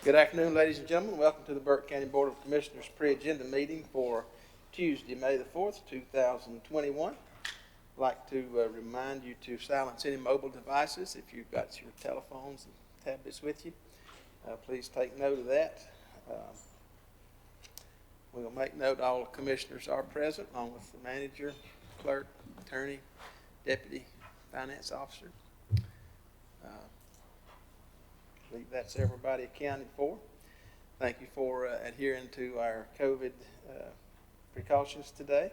Good afternoon, ladies and gentlemen. Welcome to the Burke County Board of Commissioners pre-agenda meeting for Tuesday, May the 4th, 2021. I'd like to remind you to silence any mobile devices. If you've got your telephones and tablets with you, please take note of that. We'll make note all the commissioners are present, along with the manager, clerk, attorney, deputy, finance officer. I believe that's everybody accounted for. Thank you for adhering to our COVID precautions today.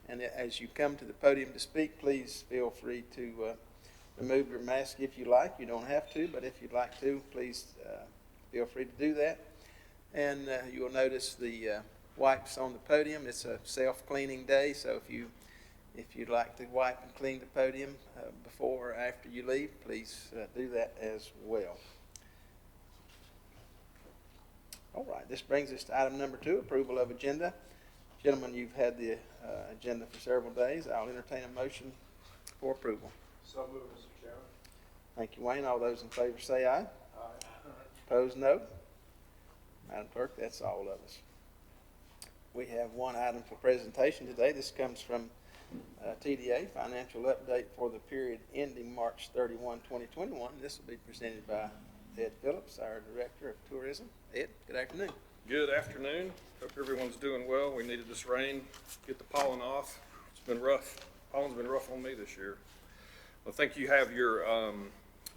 And as you come to the podium to speak, please feel free to remove your mask if you like. You don't have to, but if you'd like to, please feel free to do that. And you will notice the wipes on the podium. It's a self-cleaning day, so if you'd like to wipe and clean the podium before or after you leave, please do that as well. All right, this brings us to item number 2, approval of agenda. Gentlemen, you've had the agenda for several days. I'll entertain a motion for approval. So moved, Mr. Chairman. Thank you, Wayne. All those in favor say aye. Aye. Opposed, no. Madam Clerk, that's all of us. We have one item for presentation today. This comes from TDA, financial update for the period ending March 31, 2021. This will be presented by Ed Phillips, our Director of Tourism. Ed, good afternoon. Good afternoon. Hope everyone's doing well. We needed this rain, get the pollen off. It's been rough. Pollen's been rough on me this year. I think you have your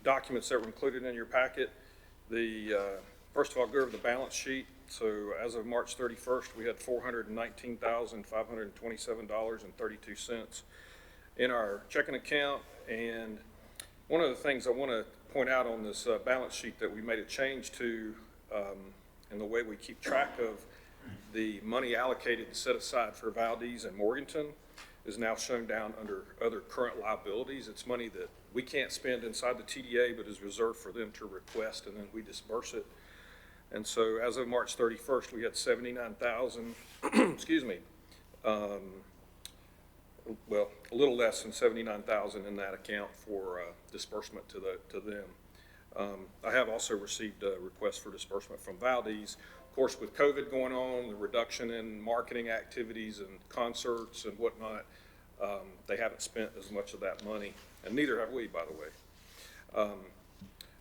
documents that were included in your packet. First of all, go over the balance sheet. So as of March 31st, we had $419,527.32 in our checking account. And one of the things I want to point out on this balance sheet that we made a change to in the way we keep track of the money allocated and set aside for Valdez and Morganton is now shown down under other current liabilities. It's money that we can't spend inside the TDA, but is reserved for them to request, and then we disperse it. And so as of March 31st, we had 79,000, excuse me, well, a little less than 79,000 in that account for disbursement to them. I have also received a request for disbursement from Valdez. Of course, with COVID going on, the reduction in marketing activities and concerts and whatnot, they haven't spent as much of that money, and neither have we, by the way.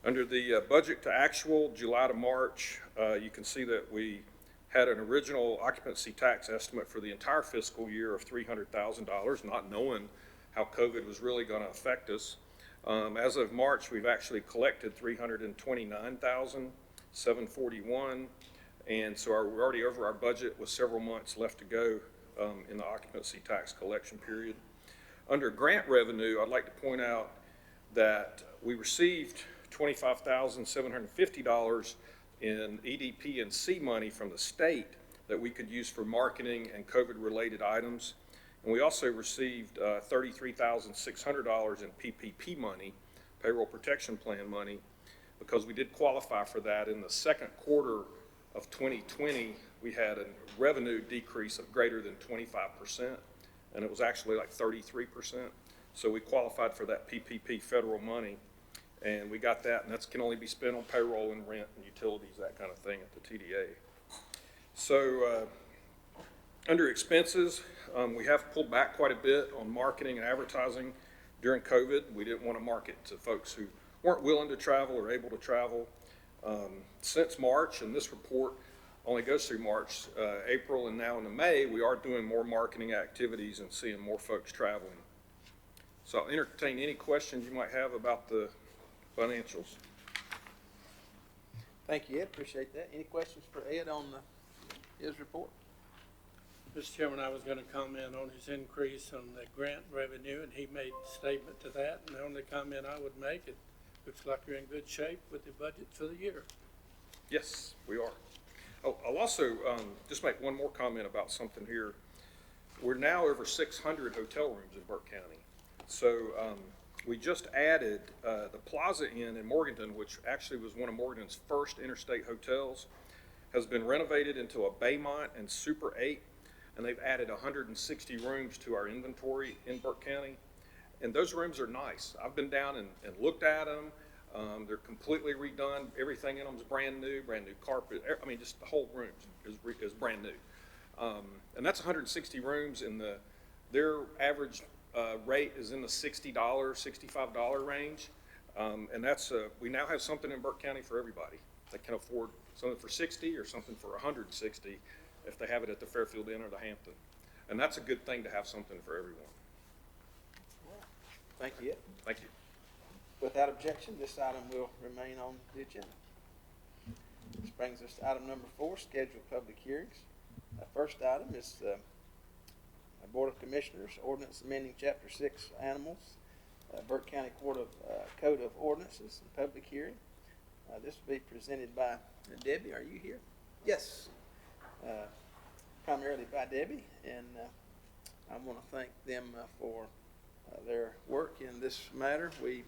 Under the budget to actual, July to March, you can see that we had an original occupancy tax estimate for the entire fiscal year of $300,000, not knowing how COVID was really going to affect us. As of March, we've actually collected $329,741, and so we're already over our budget with several months left to go in the occupancy tax collection period. Under grant revenue, I'd like to point out that we received $25,750 in EDP and C money from the state that we could use for marketing and COVID-related items. And we also received $33,600 in PPP money, payroll protection plan money, because we did qualify for that. In the second quarter of 2020, we had a revenue decrease of greater than 25%, and it was actually like 33%. So we qualified for that PPP federal money. And we got that, and that can only be spent on payroll and rent and utilities, that kind of thing at the TDA. So under expenses, we have pulled back quite a bit on marketing and advertising during COVID. We didn't want to market to folks who weren't willing to travel or able to travel. Since March, and this report only goes through March, April, and now into May, we are doing more marketing activities and seeing more folks traveling. So I'll entertain any questions you might have about the financials. Thank you, Ed. Appreciate that. Any questions for Ed on his report? Mr. Chairman, I was going to comment on his increase on the grant revenue, and he made a statement to that. And the only comment I would make, it looks like you're in good shape with the budget for the year. Yes, we are. Oh, I'll also just make one more comment about something here. We're now over 600 hotel rooms in Burke County. So we just added the Plaza Inn in Morganton, which actually was one of Morganton's first interstate hotels, has been renovated into a Baymont and Super 8, and they've added 160 rooms to our inventory in Burke County. And those rooms are nice. I've been down and looked at them. They're completely redone. Everything in them is brand new carpet. I mean, just the whole room is brand new. And that's 160 rooms, and their average rate is in the $60, $65 range. And that's we now have something in Burke County for everybody. They can afford something for 60 or something for 160 if they have it at the Fairfield Inn or the Hampton. And that's a good thing to have something for everyone. Thank you. Thank you. Without objection, this item will remain on the agenda. This brings us to item number 4, scheduled public hearings. First item is Board of Commissioners, ordinance amending Chapter 6 Animals, Burke County Code of Ordinances, public hearing. This will be presented by Debbie. Are you here? Yes. Primarily by Debbie, and I want to thank them for their work in this matter. We,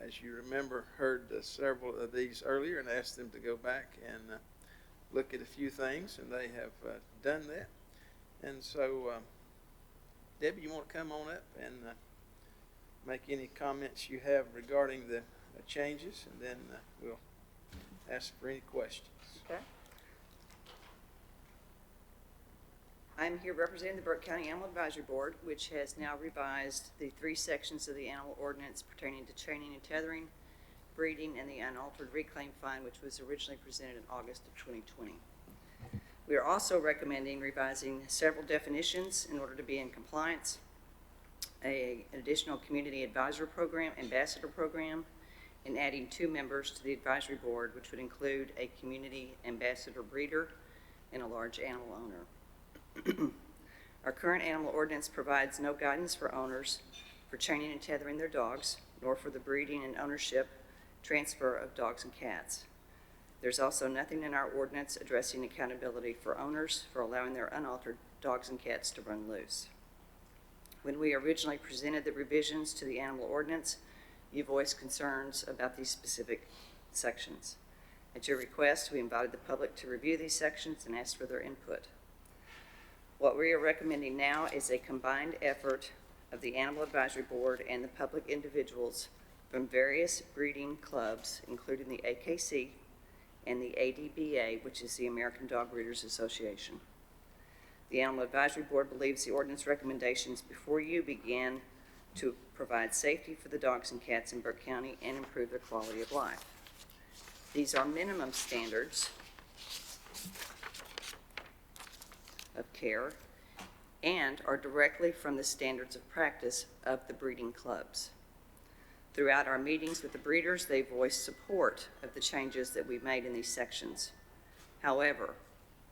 as you remember, heard several of these earlier and asked them to go back and look at a few things, and they have done that. And so, Debbie, you want to come on up and make any comments you have regarding the changes, and then we'll ask for any questions. Okay. I'm here representing the Burke County Animal Advisory Board, which has now revised the 3 sections of the animal ordinance pertaining to training and tethering, breeding, and the unaltered reclaim fine, which was originally presented in August of 2020. We are also recommending revising several definitions in order to be in compliance, an additional community advisor program, ambassador program, and adding 2 members to the advisory board, which would include a community ambassador breeder and a large animal owner. Our current animal ordinance provides no guidance for owners for training and tethering their dogs, nor for the breeding and ownership transfer of dogs and cats. There's also nothing in our ordinance addressing accountability for owners for allowing their unaltered dogs and cats to run loose. When we originally presented the revisions to the animal ordinance, you voiced concerns about these specific sections. At your request, we invited the public to review these sections and asked for their input. What we are recommending now is a combined effort of the Animal Advisory Board and the public individuals from various breeding clubs, including the AKC and the ADBA, which is the American Dog Breeders Association. The Animal Advisory Board believes the ordinance recommendations before you begin to provide safety for the dogs and cats in Burke County and improve their quality of life. These are minimum standards of care and are directly from the standards of practice of the breeding clubs. Throughout our meetings with the breeders, they voiced support of the changes that we've made in these sections. However,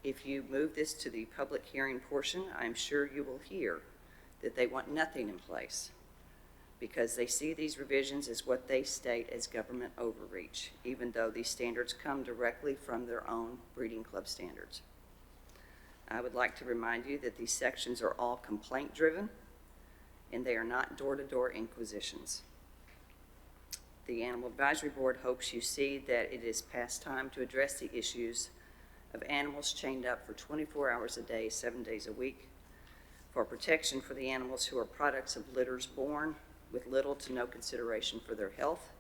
if you move this to the public hearing portion, I'm sure you will hear that they want nothing in place because they see these revisions as what they state as government overreach, even though these standards come directly from their own breeding club standards. I would like to remind you that these sections are all complaint-driven, and they are not door-to-door inquisitions. The Animal Advisory Board hopes you see that it is past time to address the issues of animals chained up for 24 hours a day, 7 days a week, for protection for the animals who are products of litters born with little to no consideration for their health,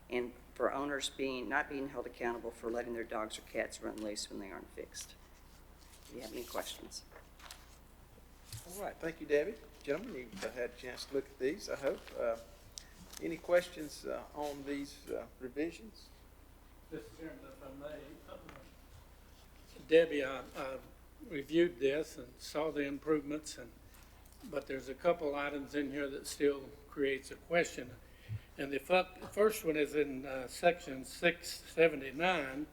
and for owners not being held accountable for letting their dogs or cats run loose when they aren't fixed. Do you have any questions? All right, thank you, Debbie. Gentlemen, you've had a chance to look at these, I hope. Any questions on these revisions? Mr. Chairman, if I may, Debbie, I reviewed this and saw the improvements, but there's a couple items in here that still creates a question. And the first one is in section 679.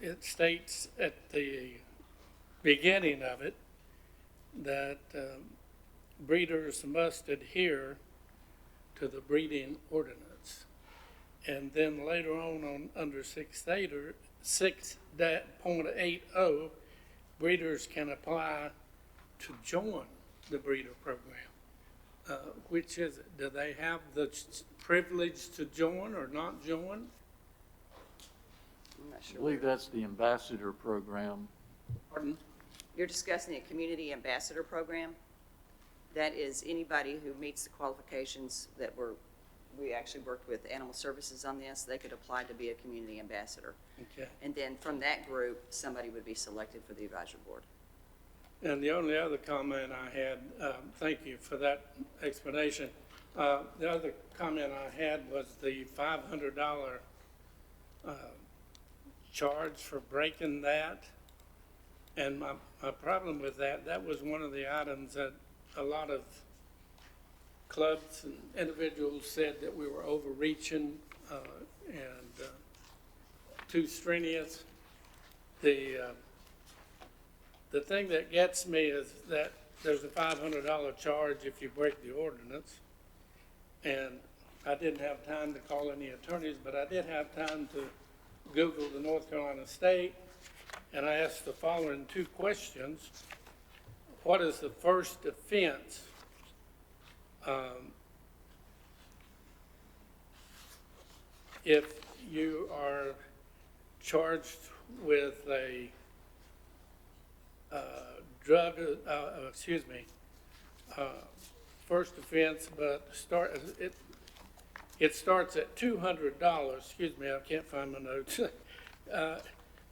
It states at the beginning of it that breeders must adhere to the breeding ordinance. And then later on under 6.80, breeders can apply to join the breeder program. Which is it? Do they have the privilege to join or not join? I'm not I sure. believe that's the ambassador program. Pardon? You're discussing a community ambassador program. That is anybody who meets the qualifications that were we actually worked with Animal Services on this. They could apply to be a community ambassador. Okay. And then from that group, somebody would be selected for the advisory board. And the only other comment I had, thank you for that explanation. The other comment I had was the $500 charge for breaking that. And my problem with that was one of the items that a lot of clubs and individuals said that we were overreaching and too strenuous. The thing that gets me is that there's a $500 charge if you break the ordinance. And I didn't have time to call any attorneys, but I did have time to Google the North Carolina state, and I asked the following two questions. What is the first offense? If you are charged with a drug, first offense, but it starts at $200. Excuse me, I can't find my notes.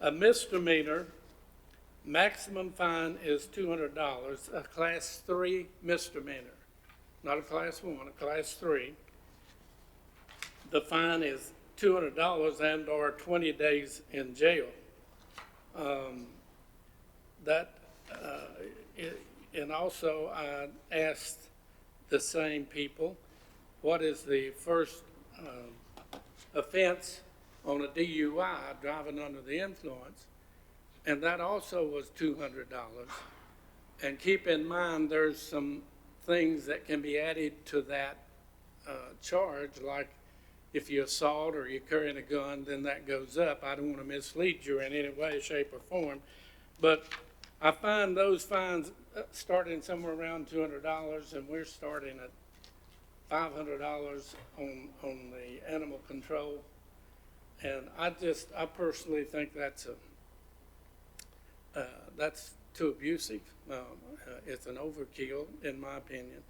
A misdemeanor, maximum fine is $200. A class 3 misdemeanor, not a class 1, a class 3. The fine is $200 and/or 20 days in jail. And also I asked the same people, what is the first offense on a DUI, driving under the influence? And that also was $200. And keep in mind, there's some things that can be added to that charge, like if you assault or you're carrying a gun, then that goes up. I don't want to mislead you in any way, shape, or form, but I find those fines starting somewhere around $200, and we're starting at $500 on the animal control. And I personally think that's too abusive. It's an overkill, in my opinion.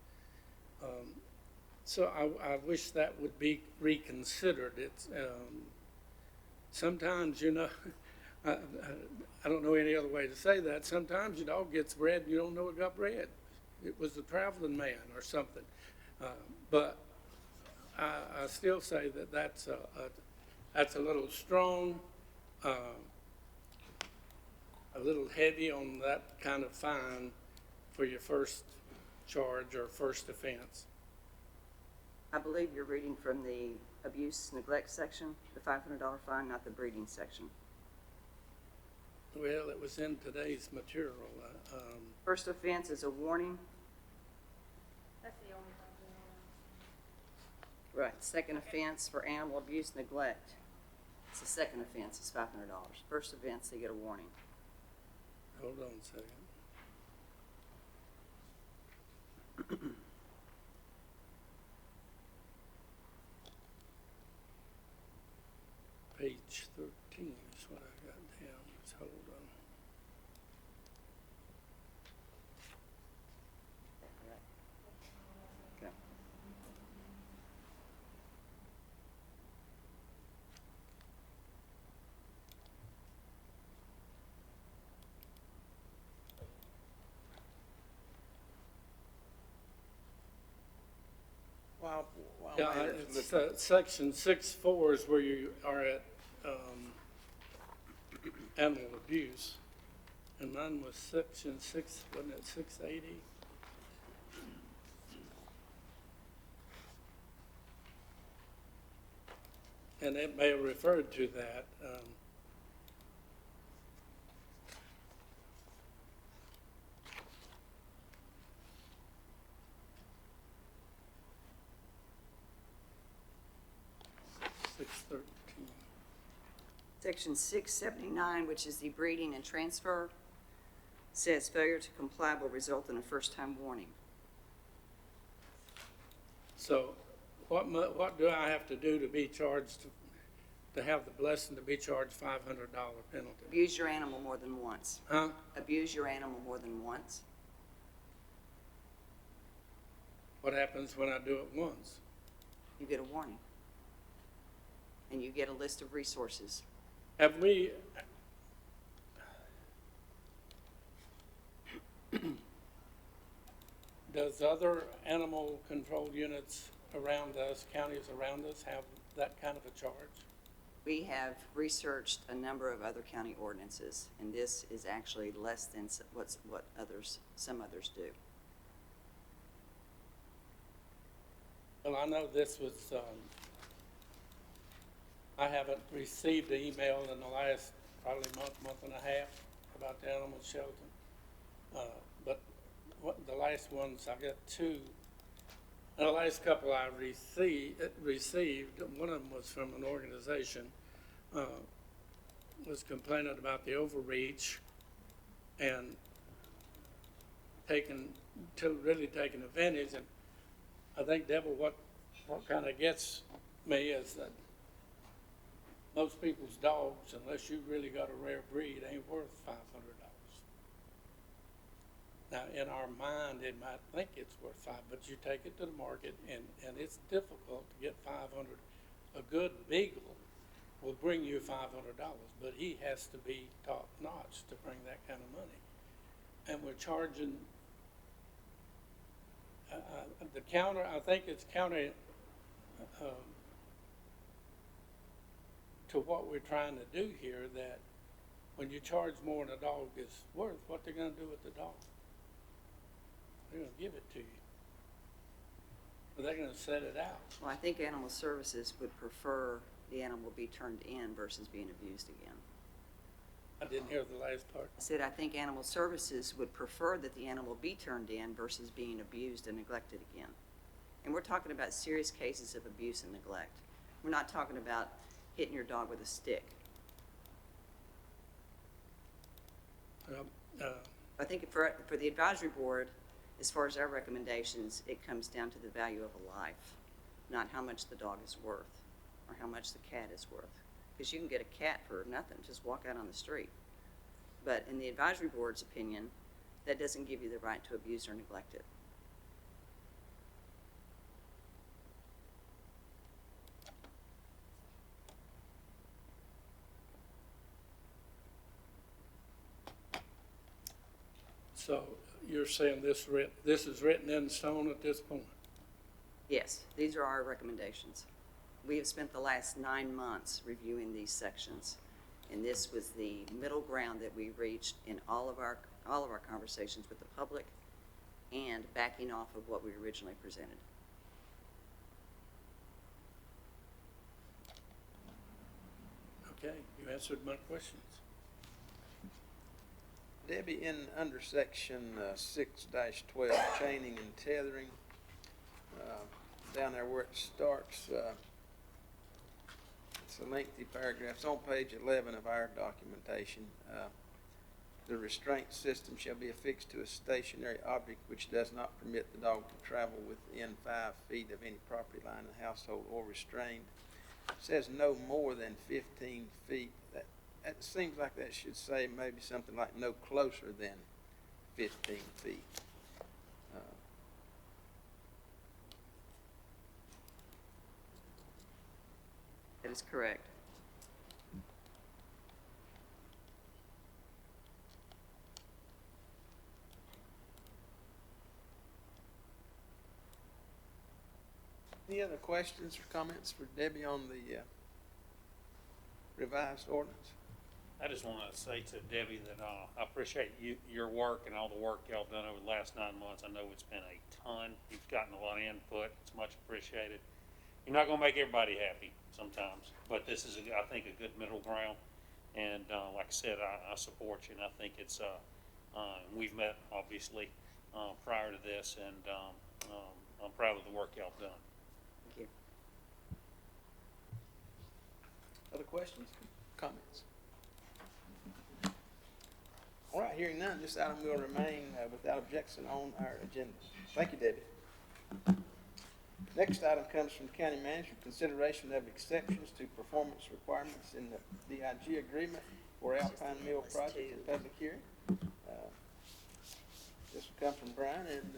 So I wish that would be reconsidered. It's sometimes, you know, I don't know any other way to say that. Sometimes your dog gets bred and you don't know it got bred. It was a traveling man or something. But I still say that that's a little strong, a little heavy on that kind of fine for your first charge or first offense. I believe you're reading from the abuse neglect section, the $500 fine, not the breeding section. Well, it was in today's material. First offense is a warning. That's the only thing. Right. Second offense for animal abuse neglect. It's the second offense, it's $500. First offense, they get a warning. Hold on a second. Page 13 is what I got down. Let's hold on. Okay. While Yeah, Maynard's it's looking- section 6.4 is where you are at animal abuse. And mine was section 6, wasn't it 680? And it may have referred to that. Section 679, which is the breeding and transfer, says failure to comply will result in a first-time warning. So what do I have to do to be charged, to have the blessing to be charged $500 penalty? Abuse your animal more than once. Huh? Abuse your animal more than once. What happens when I do it once? you get a warning. And you get a list of resources. Have we, does other animal control units around us, counties around us, have that kind of a charge? We have researched a number of other county ordinances, and this is actually less than some others do. Well, I know this was, I haven't received an email in the last probably month and a half about the animal shelter. But the last ones, I got two. And the last couple I received, one of them was from an organization, was complaining about the overreach and really taking advantage. And I think, Deborah, what kind of gets me is that most people's dogs, unless you really got a rare breed, ain't worth $500. Now, in our mind, it might think it's worth $500, but you take it to the market, and it's difficult to get $500. A good beagle will bring you $500, but he has to be top notch to bring that kind of money. And we're charging the counter. I think it's counter to what we're trying to do here. That when you charge more than a dog is worth, what they're going to do with the dog? They're going to give it to you. Or they're going to set it out. Well, I think Animal Services would prefer the animal be turned in versus being abused again. I didn't hear the last part. I said I think Animal Services would prefer that the animal be turned in versus being abused and neglected again. And we're talking about serious cases of abuse and neglect. We're not talking about hitting your dog with a stick. I think for the advisory board, as far as our recommendations, it comes down to the value of a life, not how much the dog is worth or how much the cat is worth. Because you can get a cat for nothing, just walk out on the street. But in the advisory board's opinion, that doesn't give you the right to abuse or neglect it. So you're saying this is written in stone at this point? Yes, these are our recommendations. We have spent the last 9 months reviewing these sections, and this was the middle ground that we reached in all of our conversations with the public and backing off of what we originally presented. Okay, you answered my questions. Debbie, in under section 6-12, chaining and tethering, down there where it starts, it's a lengthy paragraph. It's on page 11 of our documentation. The restraint system shall be affixed to a stationary object which does not permit the dog to travel within 5 feet of any property line in the household or restrained. It says no more than 15 feet. It seems like that should say maybe something like no closer than 15 feet. That is correct. Any other questions or comments for Debbie on the revised ordinance? I just want to say to Debbie that I appreciate your work and all the work y'all done over the last 9 months. I know it's been a ton. You've gotten a lot of input. It's much appreciated. You're not going to make everybody happy sometimes, but this is, I think, a good middle ground. And like I said, I support you, and I think it's, we've met, obviously, prior to this, and I'm proud of the work y'all done. Thank you. Other questions, comments? All right, hearing none, this item will remain without objection on our agenda. Thank you, Debbie. Next item comes from the county manager, consideration of exceptions to performance requirements in the DIG agreement for Alpine Mill project in public hearing. This will come from Brian, and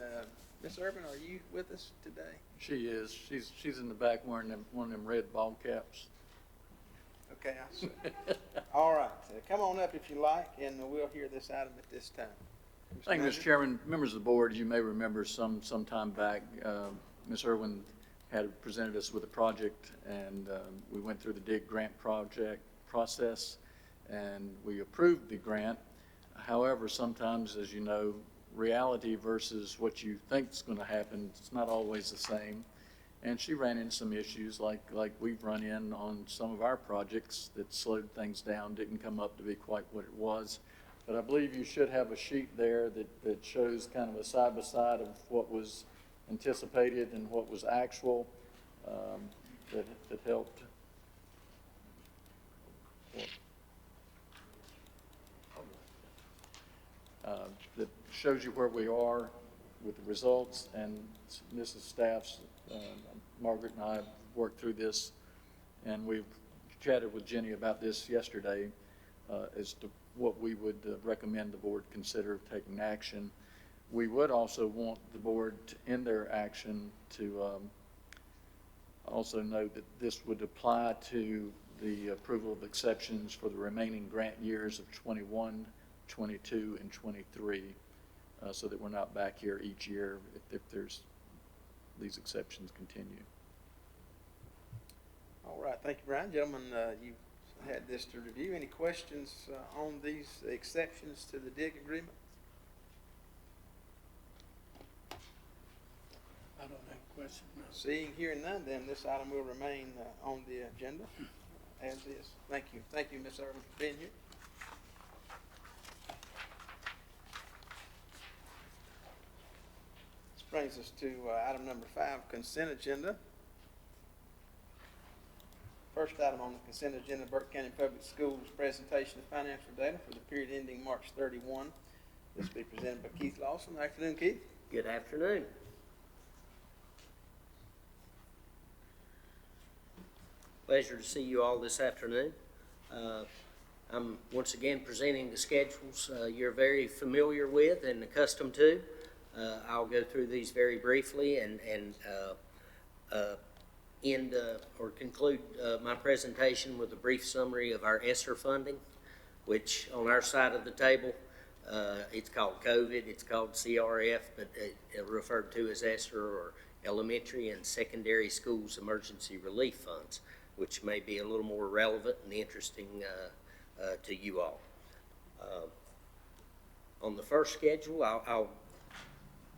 Ms. Urban, are you with us today? She is. She's in the back wearing one of them red ball caps. Okay, I see. All right, come on up if you like, and we'll hear this item at this time. Thank you, Mr. Manager? Chairman. Members of the board, you may remember some time back, Ms. Irwin had presented us with a project, and we went through the DIG grant process, and we approved the grant. However, sometimes, as you know, reality versus what you think is going to happen, it's not always the same. And she ran into some issues like we've run in on some of our projects that slowed things down, didn't come up to be quite what it was. But I believe you should have a sheet there that shows kind of a side-by-side of what was anticipated and what was actual, that helped. That shows you where we are with the results, and this is staff's, Margaret and I have worked through this, and we've chatted with Jenny about this yesterday as to what we would recommend the board consider taking action. We would also want the board in their action to also note that this would apply to the approval of exceptions for the remaining grant years of 21, 22, and 23, so that we're not back here each year if there's these exceptions continue. All right, thank you, Brian. Gentlemen, you had this to review. Any questions on these exceptions to the DIG agreement? I don't have a question. No. Seeing, hearing none, then this item will remain on the agenda as is. Thank you. Thank you, Ms. Irvin, for being here. This brings us to item number 5, consent agenda. First item on the consent agenda, Burke County Public Schools presentation of financial data for the period ending March 31. This will be presented by Keith Lawson. Afternoon, Keith. Good afternoon. Pleasure to see you all this afternoon. I'm once again presenting the schedules you're very familiar with and accustomed to. I'll go through these very briefly and end or conclude my presentation with a brief summary of our ESR funding, which on our side of the table, it's called COVID, it's called CRF, but referred to as ESR, or Elementary and Secondary Schools Emergency Relief Funds, which may be a little more relevant and interesting to you all. On the first schedule, I'll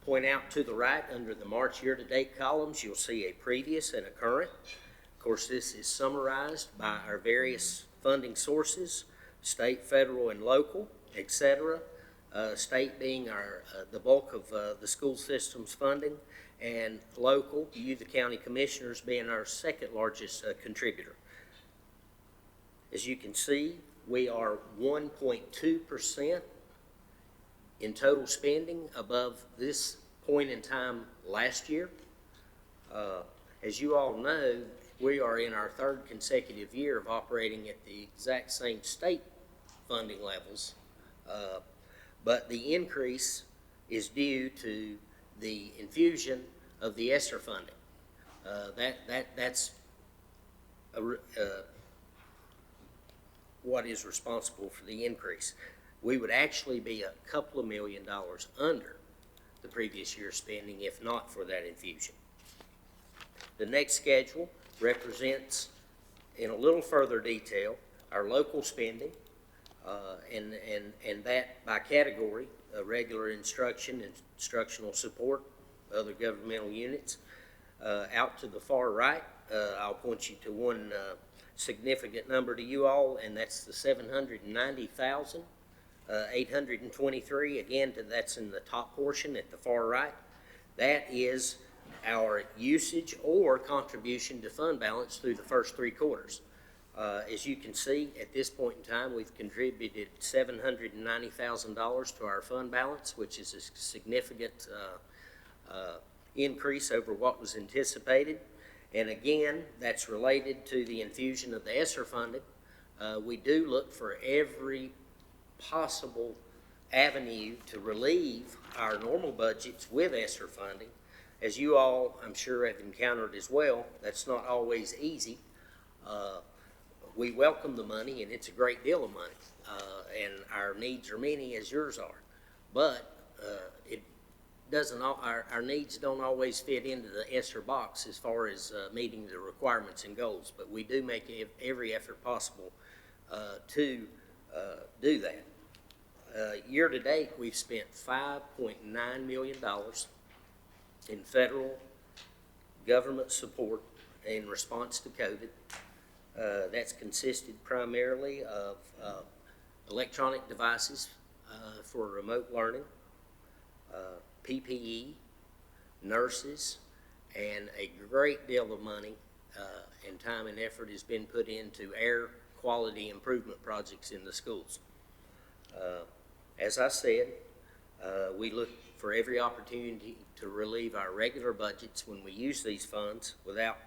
point out to the right under the March year-to-date columns, you'll see a previous and a current. Of course, this is summarized by our various funding sources, state, federal, and local, etc. State being the bulk of the school system's funding, and local, you, the county commissioners, being our second largest contributor. As you can see, we are 1.2% in total spending above this point in time last year. As you all know, we are in our third consecutive year of operating at the exact same state funding levels, but the increase is due to the infusion of the ESR funding. That's what is responsible for the increase. We would actually be a couple of $1 million under the previous year's spending if not for that infusion. The next schedule represents in a little further detail our local spending and that by category, regular instruction, instructional support, other governmental units. Out to the far right, I'll point you to one significant number to you all, and that's the $790,823. Again, that's in the top portion at the far right. That is our usage or contribution to fund balance through the first 3 quarters. As you can see, at this point in time, we've contributed $790,000 to our fund balance, which is a significant increase over what was anticipated. And again, that's related to the infusion of the ESR funding. We do look for every possible avenue to relieve our normal budgets with ESSER funding. As you all, I'm sure, have encountered as well, that's not always easy. We welcome the money, and it's a great deal of money, and our needs are many as yours are. But it doesn't. Our needs don't always fit into the ESSER box as far as meeting the requirements and goals. But we do make every effort possible to do that. Year to date, we've spent $5.9 million in federal government support in response to COVID. That's consisted primarily of electronic devices for remote learning, PPE, nurses, and a great deal of money and time and effort has been put into air quality improvement projects in the schools. As I said, we look for every opportunity to relieve our regular budgets when we use these funds without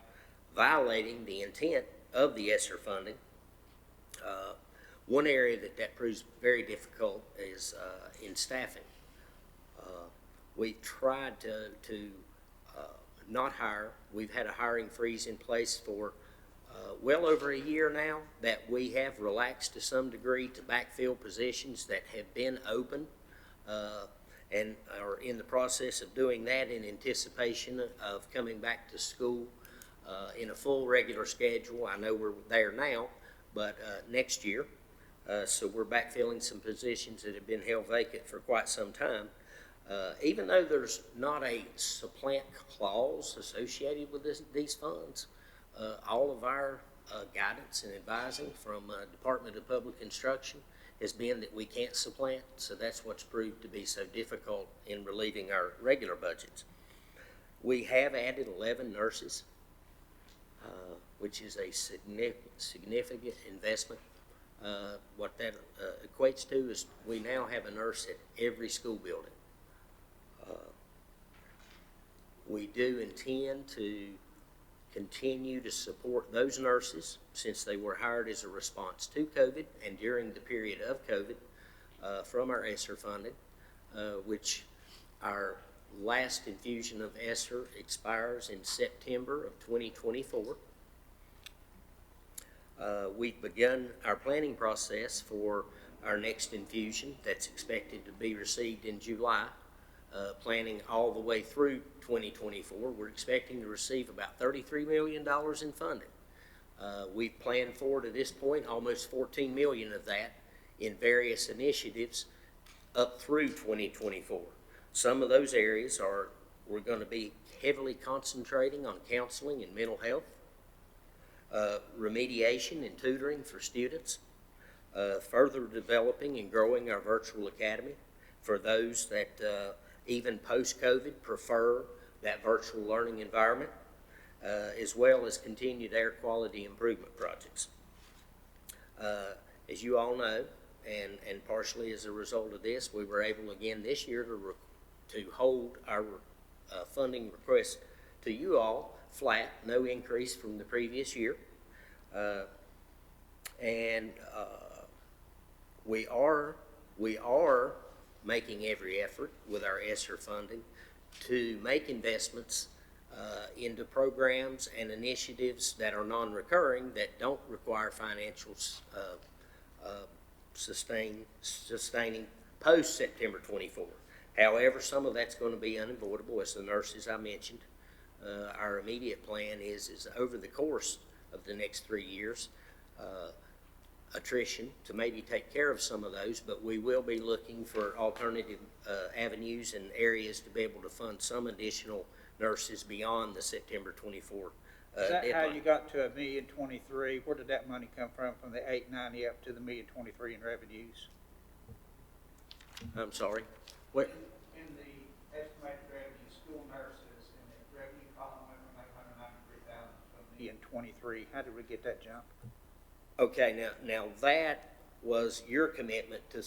violating the intent of the ESSER funding. One area that proves very difficult is in staffing. We've tried to not hire. We've had a hiring freeze in place for well over a year now that we have relaxed to some degree to backfill positions that have been open and are in the process of doing that in anticipation of coming back to school in a full regular schedule. I know we're there now, but next year. So we're backfilling some positions that have been held vacant for quite some time. Even though there's not a supplant clause associated with these funds, all of our guidance and advising from Department of Public Instruction has been that we can't supplant, so that's what's proved to be so difficult in relieving our regular budgets. We have added 11 nurses, which is a significant investment. What that equates to is we now have a nurse at every school building. We do intend to continue to support those nurses since they were hired as a response to COVID and during the period of COVID from our ESSER funding, which our last infusion of ESSER expires in September of 2024. We've begun our planning process for our next infusion that's expected to be received in July, planning all the way through 2024. We're expecting to receive about $33 million in funding. We've planned for, to this point, almost $14 million of that in various initiatives up through 2024. Some of those areas we're going to be heavily concentrating on counseling and mental health, remediation and tutoring for students, further developing and growing our virtual academy for those that even post-COVID prefer that virtual learning environment, as well as continued air quality improvement projects. As you all know, and partially as a result of this, we were able again this year to hold our funding request to you all flat, no increase from the previous year. We are making every effort with our ESSER funding to make investments into programs and initiatives that are non-recurring, that don't require financial sustaining post-September 24. However, some of that's going to be unavoidable, as the nurses I mentioned. Our immediate plan is over the course of the next 3 years, attrition to maybe take care of some of those, but we will be looking for alternative avenues and areas to be able to fund some additional nurses beyond the September 24 Is that how deadline. you got to $1,023,000? Where did that money come from the 890 up to the $1,023,000 in revenues? I'm sorry? What? In the estimated revenue, school nurses, in the revenue column went from 893,000 to $1,023,000. How did we get that jump? Okay, now that was your commitment to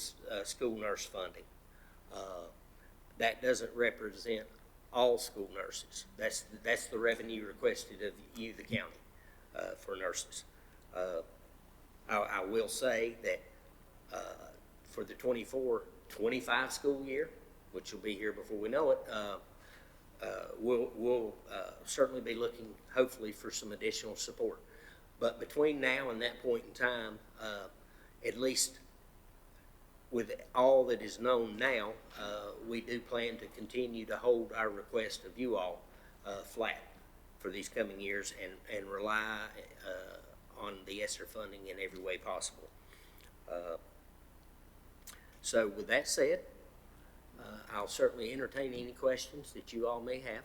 school nurse funding. That doesn't represent all school nurses. That's the revenue requested of you, the county, for nurses. I will say that for the 24 25 school year, which will be here before we know it, we'll certainly be looking, hopefully, for some additional support. But between now and that point in time, at least with all that is known now, we do plan to continue to hold our request of you all flat for these coming years and rely on the ESSER funding in every way possible. So with that said, I'll certainly entertain any questions that you all may have.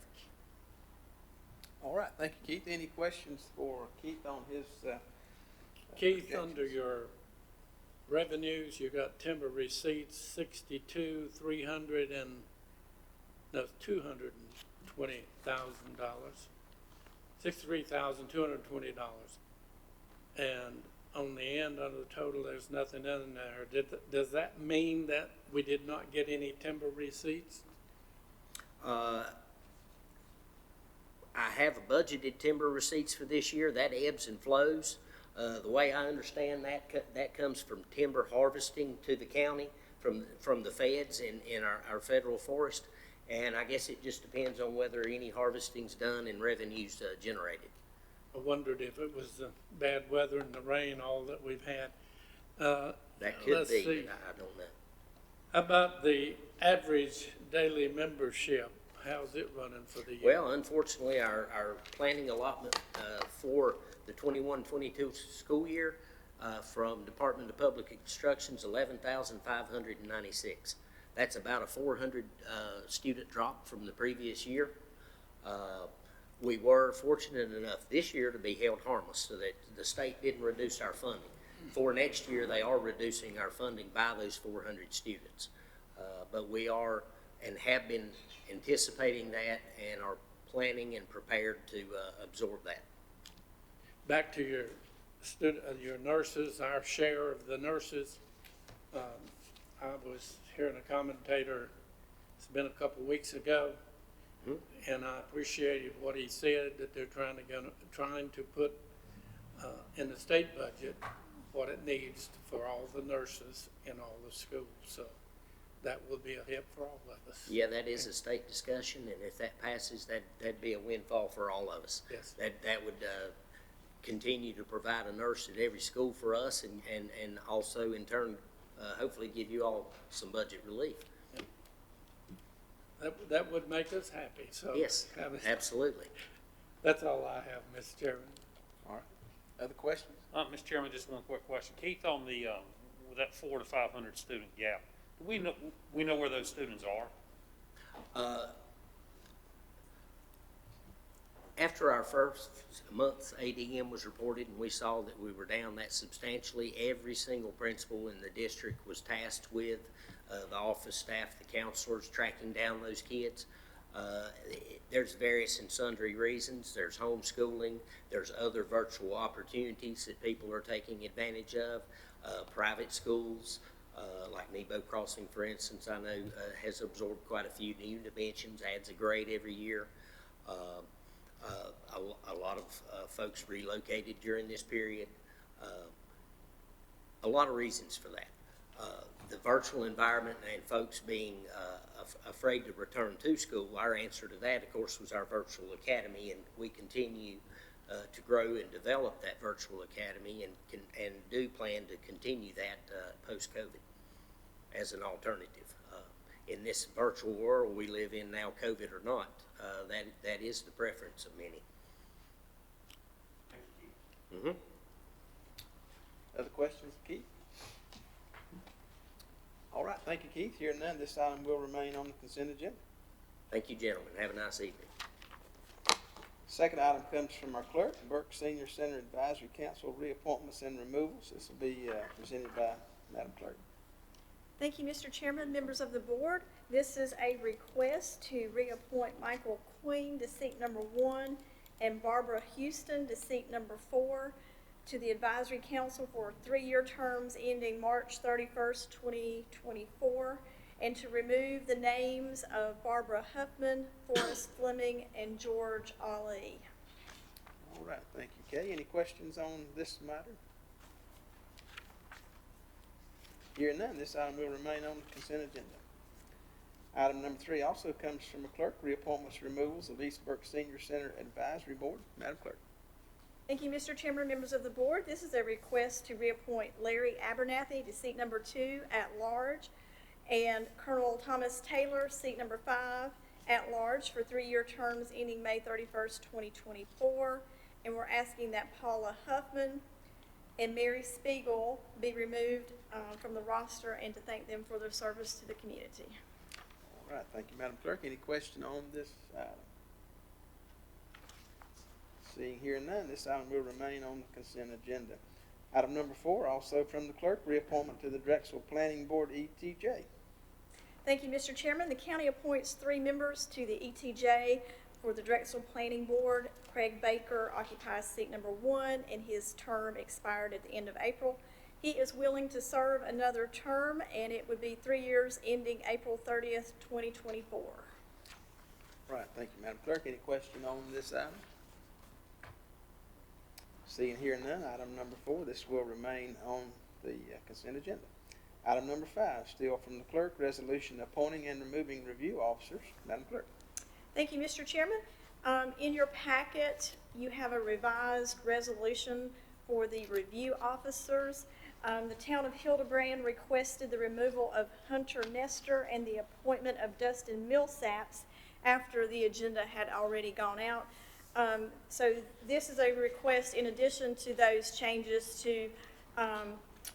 All right, thank you, Keith. Any questions for Keith on his, Keith, projections? under your revenues, you got timber receipts, $220,000, $63,220. And on the end, under the total, there's nothing in there. Does that mean that we did not get any timber receipts? I have budgeted timber receipts for this year. That ebbs and flows. The way I understand that comes from timber harvesting to the county from the feds in our federal forest. And I guess it just depends on whether any harvesting's done and revenues generated. I wondered if it was the bad weather and the rain, all that we've had. That could Let's be, see. but I don't know. How about the average daily membership? How's it running for the year? Well, unfortunately, our planning allotment for the 21-22 school year from Department of Public Instruction's 11,596. That's about a 400 student drop from the previous year. We were fortunate enough this year to be held harmless, so that the state didn't reduce our funding. For next year, they are reducing our funding by those 400 students. But we are and have been anticipating that and are planning and prepared to absorb that. Back to your your nurses, our share of the nurses. I was hearing a commentator, it's been a couple of weeks ago, and I appreciated what he said, that they're trying to put in the state budget what it needs for all the nurses in all the schools. So that will be a help for all of us. Yeah, that is a state discussion, and if that passes, that'd be a windfall for all of us. Yes. That would continue to provide a nurse at every school for us, and also in turn, hopefully give you all some budget relief. That would make us happy. So Yes, absolutely. That's all I have, Mr. Chairman. all right, other questions? Mr. Chairman, just one quick question. Keith, on the, with that 400 to 500 student gap, do we know where those students are? After our first month's ADM was reported and we saw that we were down that substantially, every single principal in the district was tasked with the office staff, the counselors, tracking down those kids. There's various and sundry reasons. There's homeschooling. There's other virtual opportunities that people are taking advantage of. Private schools, like Nebo Crossing, for instance, I know has absorbed quite a few new dimensions, adds a grade every year. A lot of folks relocated during this period. A lot of reasons for that. The virtual environment and folks being afraid to return to school, our answer to that, of course, was our virtual academy, and we continue to grow and develop that virtual academy and do plan to continue that post-COVID as an alternative. In this virtual world we live in now, COVID or not, that is the preference of many. Other questions, Keith? All right, thank you, Keith. Hearing none, this item will remain on the consent agenda. Thank you, gentlemen. Have a nice evening. Second item comes from our clerk, Burke Senior Center Advisory Council, reappointments and removals. This will be presented by Madam Clerk. Thank you, Mr. Chairman, members of the board. This is a request to reappoint Michael Queen to seat number 1 and Barbara Houston to seat number 4 to the Advisory Council for 3-year terms ending March 31st, 2024, and to remove the names of Barbara Huffman, Forrest Fleming, and George Ali. All right, thank you, Kay. Any questions on this matter? Hearing none, this item will remain on the consent agenda. Item number 3 also comes from a clerk, reappointments, removals of East Burke Senior Center Advisory Board. Madam Clerk. Thank you, Mr. Chairman, members of the board. This is a request to reappoint Larry Abernathy to seat number 2 at large, and Colonel Thomas Taylor, seat number 5 at large, for 3-year terms ending May 31st, 2024. And we're asking that Paula Huffman and Mary Spiegel be removed from the roster, and to thank them for their service to the community. All right, thank you, Madam Clerk. Any question on this item? Seeing here none, this item will remain on the consent agenda. Item number 4, also from the clerk, reappointment to the Drexel Planning Board, ETJ. Thank you, Mr. Chairman. The county appoints 3 members to the ETJ for the Drexel Planning Board. Craig Baker occupies seat number 1, and his term expired at the end of April. He is willing to serve another term, and it would be 3 years ending April 30th, 2024. All right, thank you, Madam Clerk. Any question on this item? Seeing here none, item number 4, this will remain on the consent agenda. Item number 5, still from the clerk, resolution appointing and removing review officers. Madam Clerk. Thank you, Mr. Chairman. In your packet, you have a revised resolution for the review officers. The town of Hildebrand requested the removal of Hunter Nestor and the appointment of Dustin Millsaps after the agenda had already gone out. So this is a request in addition to those changes to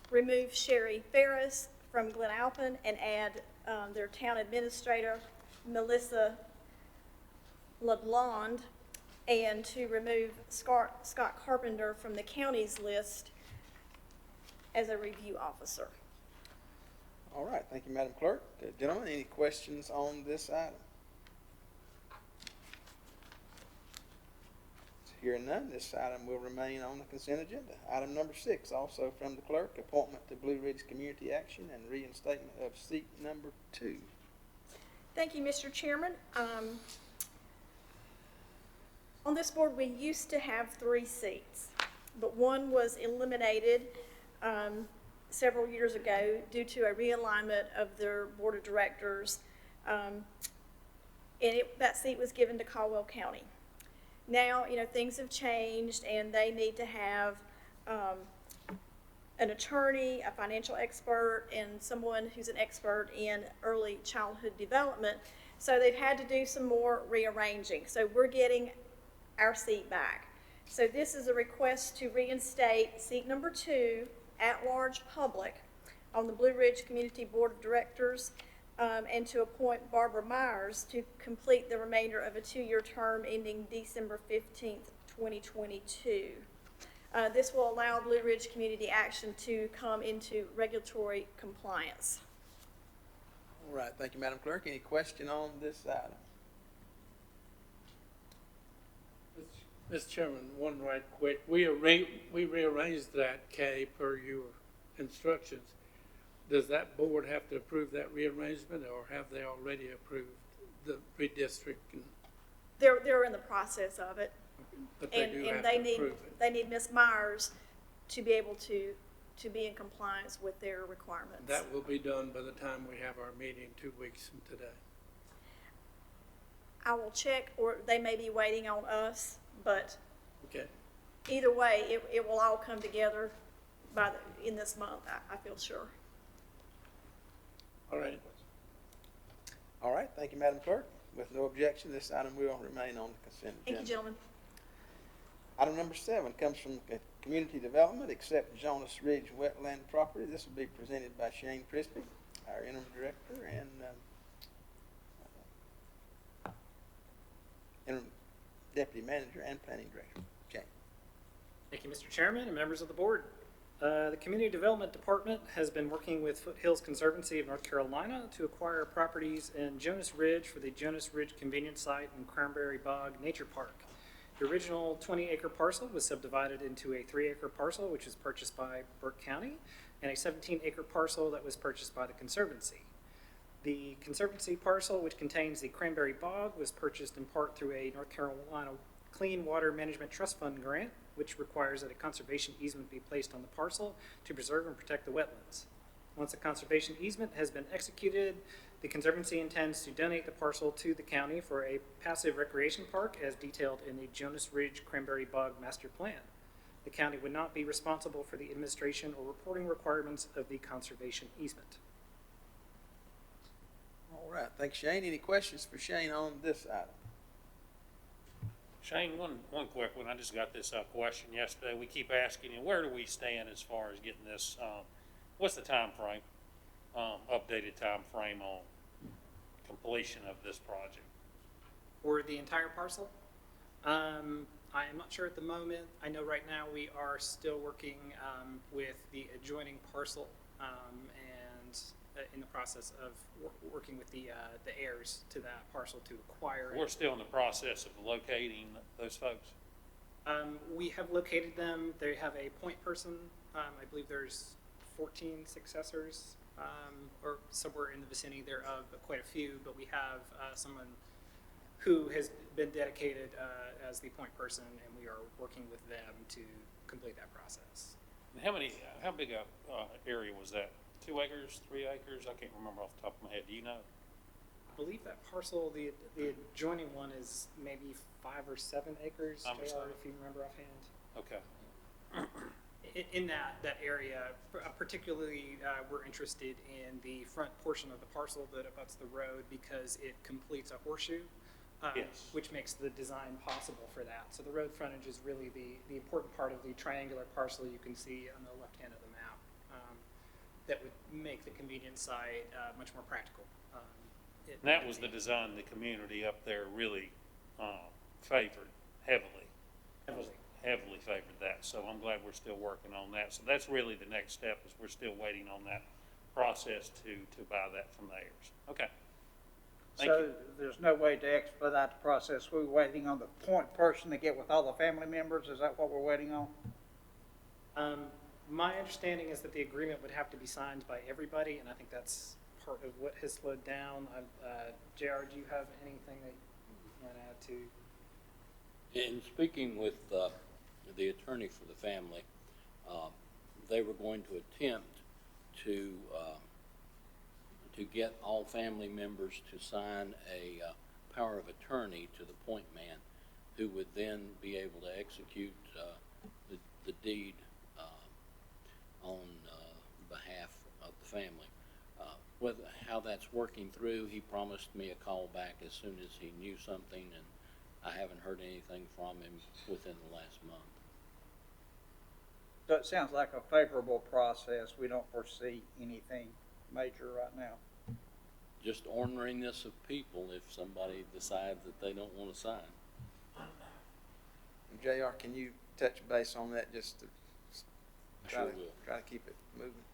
remove Sherry Ferris from Glen Alpine and add their town administrator, Melissa LeBlond, and to remove Scott Carpenter from the county's list as a review officer. All right, thank you, Madam Clerk. Gentlemen, any questions on this item? Hearing none, this item will remain on the consent agenda. Item number 6, also from the clerk, appointment to Blue Ridge Community Action and reinstatement of seat number 2. Thank you, Mr. Chairman. On this board, we used to have 3 seats, but one was eliminated several years ago due to a realignment of their board of directors, and that seat was given to Caldwell County. Now, things have changed, and they need to have an attorney, a financial expert, and someone who's an expert in early childhood development. So they've had to do some more rearranging. So we're getting our seat back. So this is a request to reinstate seat number 2, at-large public, on the Blue Ridge Community Board of Directors, and to appoint Barbara Myers to complete the remainder of a 2-year term ending December 15th, 2022. This will allow Blue Ridge Community Action to come into regulatory compliance. All right, thank you, Madam Clerk. Any question on this item? Mr. Chairman, one right quick. We rearranged that, Kay, per your instructions. Does that board have to approve that rearrangement, or have they already approved the redistricting? They're in the process of it. But they do have to approve it. They need Ms. Myers to be able to be in compliance with their requirements. That will be done by the time we have our meeting 2 weeks from today. I will check, or they may be waiting on us, but Okay. either way, it will all come together in this month, I feel sure. All right. All right, thank you, Madam Clerk. With no objection, this item will remain on the consent agenda. Thank you, gentlemen. Item number 7 comes from Community Development, accept Jonas Ridge wetland property. This will be presented by Shane Crispy, our interim director and interim deputy manager and planning director. Shane. Thank you, Mr. Chairman and members of the board. The Community Development Department has been working with Foothills Conservancy of North Carolina to acquire properties in Jonas Ridge for the Jonas Ridge Convenience Site and Cranberry Bog Nature Park. The original 20-acre parcel was subdivided into a 3-acre parcel, which was purchased by Burke County, and a 17-acre parcel that was purchased by the Conservancy. The Conservancy parcel, which contains the Cranberry Bog, was purchased in part through a North Carolina Clean Water Management Trust Fund grant, which requires that a conservation easement be placed on the parcel to preserve and protect the wetlands. Once a conservation easement has been executed, the Conservancy intends to donate the parcel to the county for a passive recreation park as detailed in the Jonas Ridge Cranberry Bog Master Plan. The county would not be responsible for the administration or reporting requirements of the conservation easement. All right, thanks, Shane. Any questions for Shane on this item? Shane, one quick one. I just got this question yesterday. We keep asking you, where do we stand as far as getting this, what's the time frame, updated time frame on completion of this project? For the entire parcel? I am not sure at the moment. I know right now we are still working with the adjoining parcel and in the process of working with the heirs to that parcel to acquire We're it. still in the process of locating those folks. We have located them. They have a point person. I believe there's 14 successors or somewhere in the vicinity thereof, but quite a few. But we have someone who has been dedicated as the point person, and we are working with them to complete that process. And how big a area was that? 2 acres, 3 acres? I can't remember off the top of my head. Do you know? I believe that parcel, the adjoining one, is maybe 5 or 7 acres, JR, if you remember offhand. Okay. In that area, particularly, we're interested in the front portion of the parcel that abuts the road because it completes a horseshoe, Yes. which makes the design possible for that. So the road frontage is really the important part of the triangular parcel you can see on the left hand of the map. That would make the convenience site much more practical. And that was the design the community up there really favored heavily. Heavily favored that. So I'm glad we're still working on that. So that's really the next step, is we're still waiting on that process to buy that from the heirs. Okay. Thank So you. there's no way to expedite the process. We're waiting on the point person to get with all the family members. Is that what we're waiting on? My understanding is that the agreement would have to be signed by everybody, and I think that's part of what has slowed down. JR, do you have anything that you want to add to? In speaking with the attorney for the family, they were going to attempt to get all family members to sign a power of attorney to the point man, who would then be able to execute the deed on behalf of the family. How that's working through, he promised me a call back as soon as he knew something, and I haven't heard anything from him within the last month. So it sounds like a favorable process. We don't foresee anything major right now. Just orneriness of people if somebody decides that they don't want to sign. JR, can you touch base on that just to Sure will. try to keep it moving?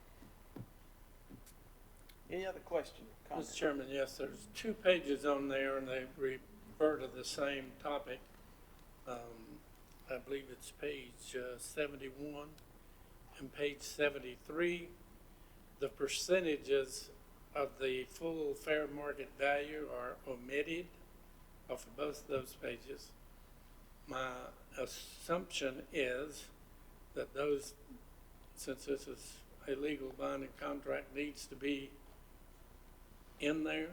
Any other questions? Mr. Chairman, yes, there's 2 pages on there, and they refer to the same topic. I believe it's page 71 and page 73. The percentages of the full fair market value are omitted off of both of those pages. My assumption is that those, since this is a legal binding contract, needs to be in there.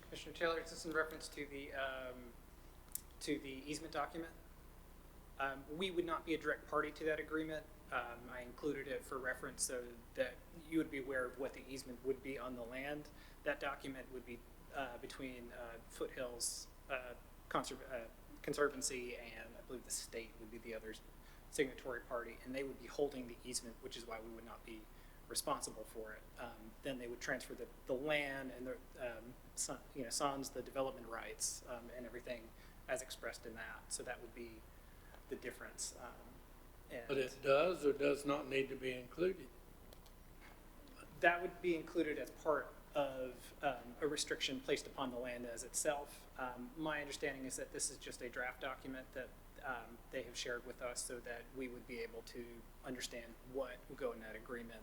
Commissioner Taylor, is this in reference to the easement document? We would not be a direct party to that agreement. I included it for reference so that you would be aware of what the easement would be on the land. That document would be between Foothills Conservancy, and I believe the state would be the other signatory party, and they would be holding the easement, which is why we would not be responsible for it. Then they would transfer the land and the sans the development rights and everything as expressed in that. So that would be the difference. But it does or does not need to be included? That would be included as part of a restriction placed upon the land as itself. My understanding is that this is just a draft document that they have shared with us so that we would be able to understand what will go in that agreement.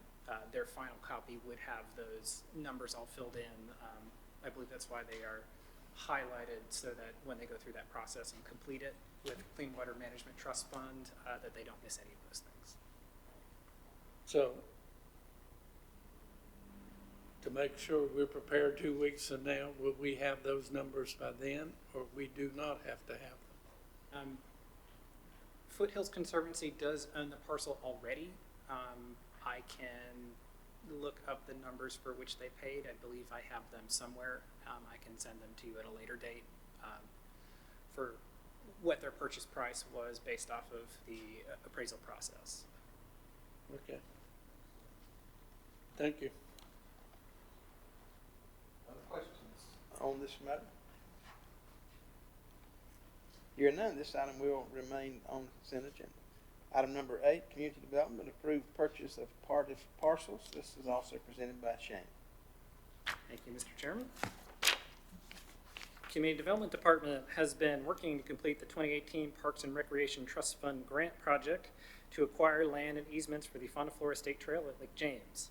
Their final copy would have those numbers all filled in. I believe that's why they are highlighted, so that when they go through that process and complete it with Clean Water Management Trust Fund, that they don't miss any of those things. So, to make sure we're prepared 2 weeks from now, will we have those numbers by then, or we do not have to have them? Foothills Conservancy does own the parcel already. I can look up the numbers for which they paid. I believe I have them somewhere. I can send them to you at a later date for what their purchase price was based off of the appraisal process. Okay. Thank you. Other questions on this matter? Hearing none, this item will remain on the consent agenda. Item number 8, community development, approved purchase of parcels. This is also presented by Shane. Thank you, Mr. Chairman. Community Development Department has been working to complete the 2018 Parks and Recreation Trust Fund grant project to acquire land and easements for the Fauna Flora State Trail at Lake James.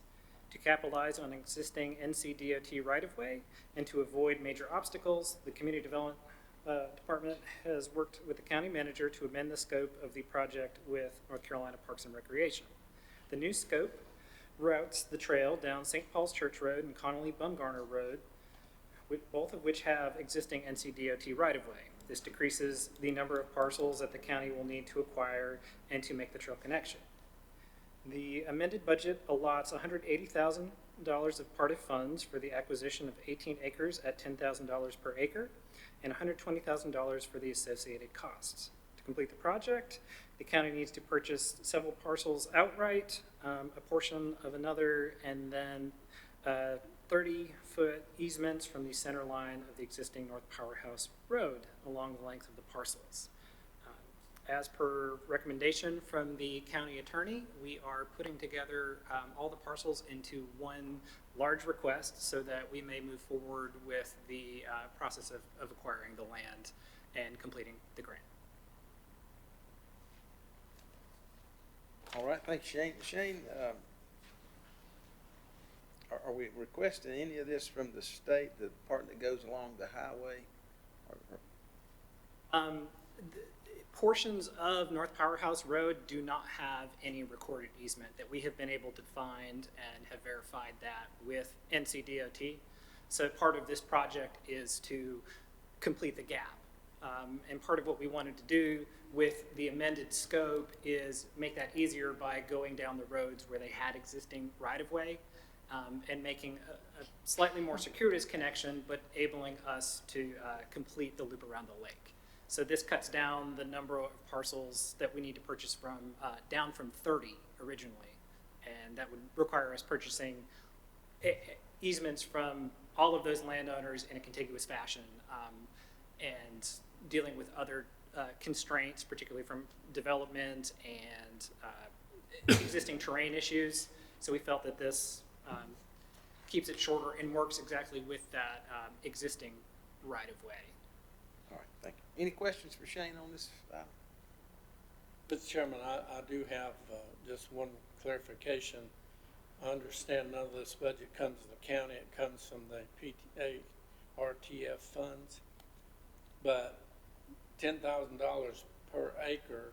To capitalize on existing NCDOT right-of-way and to avoid major obstacles, the Community Development Department has worked with the county manager to amend the scope of the project with North Carolina Parks and Recreation. The new scope routes the trail down St. Paul's Church Road and Connolly Bumgarner Road, both of which have existing NCDOT right-of-way. This decreases the number of parcels that the county will need to acquire and to make the trail connection. The amended budget allots $180,000 of parted funds for the acquisition of 18 acres at $10,000 per acre and $120,000 for the associated costs. To complete the project, the county needs to purchase several parcels outright, a portion of another, and then 30-foot easements from the center line of the existing North Powerhouse Road along the length of the parcels. As per recommendation from the county attorney, we are putting together all the parcels into one large request so that we may move forward with the process of acquiring the land and completing the grant. All right, thanks, Shane. Shane, are we requesting any of this from the state, the part that goes along the highway? Portions of North Powerhouse Road do not have any recorded easement that we have been able to find and have verified that with NCDOT. So part of this project is to complete the gap. And part of what we wanted to do with the amended scope is make that easier by going down the roads where they had existing right-of-way and making a slightly more circuitous connection, but enabling us to complete the loop around the lake. So this cuts down the number of parcels that we need to purchase from, down from 30 originally. And that would require us purchasing easements from all of those landowners in a contiguous fashion and dealing with other constraints, particularly from development and existing terrain issues. So we felt that this keeps it shorter and works exactly with that existing right-of-way. All right, thank you. Any questions for Shane on this item? Mr. Chairman, I do have just one clarification. I understand none of this budget comes from the county, it comes from the PTA RTF funds, but $10,000 per acre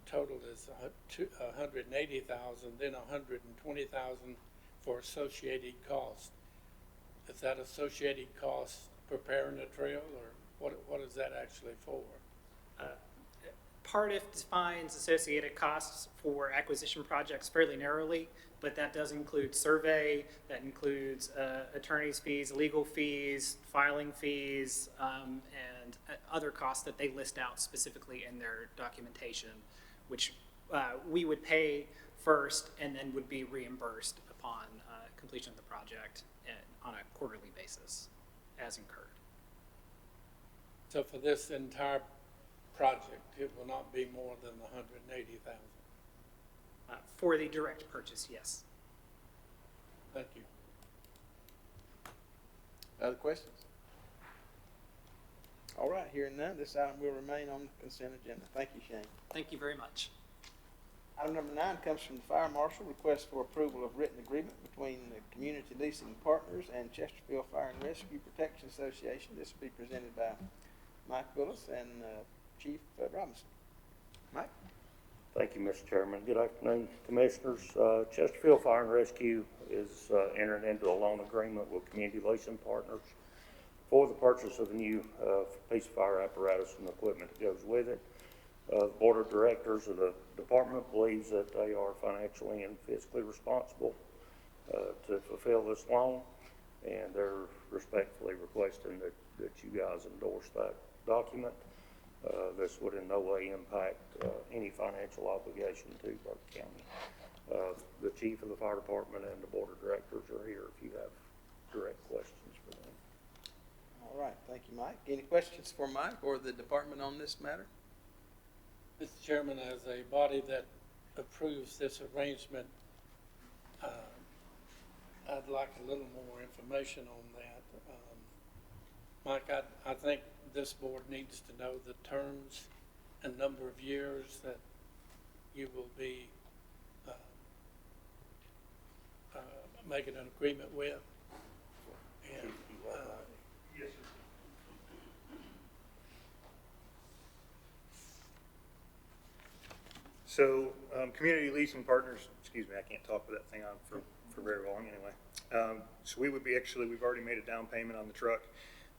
total is $180,000, then $120,000 for associated costs. Is that associated costs preparing the trail, or what is that actually for? Part F defines associated costs for acquisition projects fairly narrowly, but that does include survey, that includes attorney's fees, legal fees, filing fees, and other costs that they list out specifically in their documentation, which we would pay first and then would be reimbursed upon completion of the project on a quarterly basis as incurred. So for this entire project, it will not be more than the $180,000. For the direct purchase, yes. Thank you. Other questions? All right, hearing none, this item will remain on the consent agenda. Thank you, Shane. Thank you very much. Item number 9 comes from the Fire Marshal, request for approval of written agreement between the Community Leasing Partners and Chesterfield Fire and Rescue Protection Association. This will be presented by Mike Willis and Chief Robinson. Mike? Thank you, Mr. Chairman. Good afternoon, Commissioners. Chesterfield Fire and Rescue is entering into a loan agreement with Community Leasing Partners for the purchase of a new piece of fire apparatus and equipment that goes with it. The Board of Directors of the department believes that they are financially and fiscally responsible to fulfill this loan, and they're respectfully requesting that you guys endorse that document. This would in no way impact any financial obligation to Burke County. The chief of the fire department and the board of directors are here if you have direct questions for them. All right, thank you, Mike. Any questions for Mike or the department on this matter? Mr. Chairman, as a body that approves this arrangement, I'd like a little more information on that. Mike, I think this board needs to know the terms and number of years that you will be making an agreement with. And, Yes, sir. So, Community Leasing Partners, excuse me, I can't talk with that thing on for very long anyway. So we've already made a down payment on the truck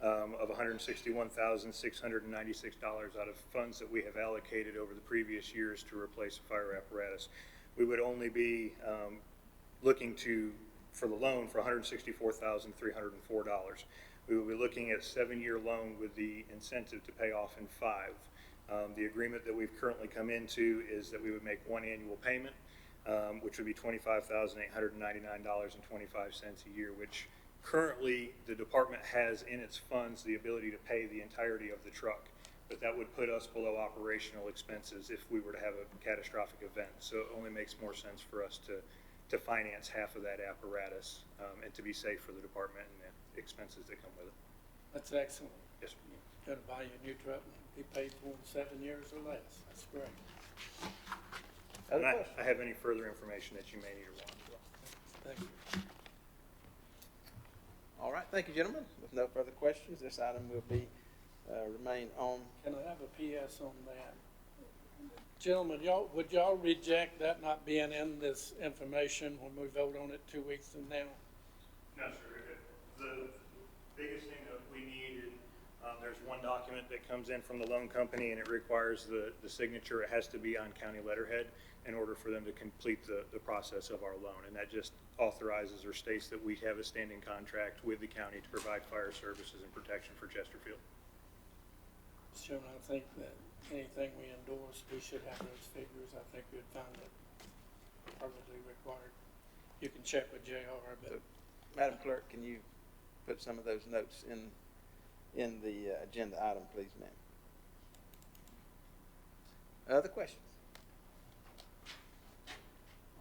of $161,696 out of funds that we have allocated over the previous years to replace a fire apparatus. We would only be looking for the loan for $164,304. We will be looking at a 7-year loan with the incentive to pay off in 5. The agreement that we've currently come into is that we would make one annual payment, which would be $25,899.25 a year, which currently the department has in its funds the ability to pay the entirety of the truck. But that would put us below operational expenses if we were to have a catastrophic event. So it only makes more sense for us to finance half of that apparatus and to be safe for the department and the expenses that come with it. that's excellent. Yes, sir. Going to buy you a new truck and be paid for in 7 years or less. That's great. Other And questions? I have any further information that you may need or want as well. Thank you. All right, thank you, gentlemen. With no further questions, this item will be, remain on. Can I have a PS on that? Gentlemen, would y'all reject that not being in this information when we vote on it 2 weeks from now? No, sir. The biggest thing that we need is there's one document that comes in from the loan company, and it requires the signature. It has to be on county letterhead in order for them to complete the process of our loan. And that just authorizes or states that we have a standing contract with the county to provide fire services and protection for Chesterfield. Mr. Chairman, I think that anything we endorse, we should have those figures. I think we'd find it perfectly required. You can check with JR, but Madam Clerk, can you put some of those notes in the agenda item, please, ma'am? Other questions?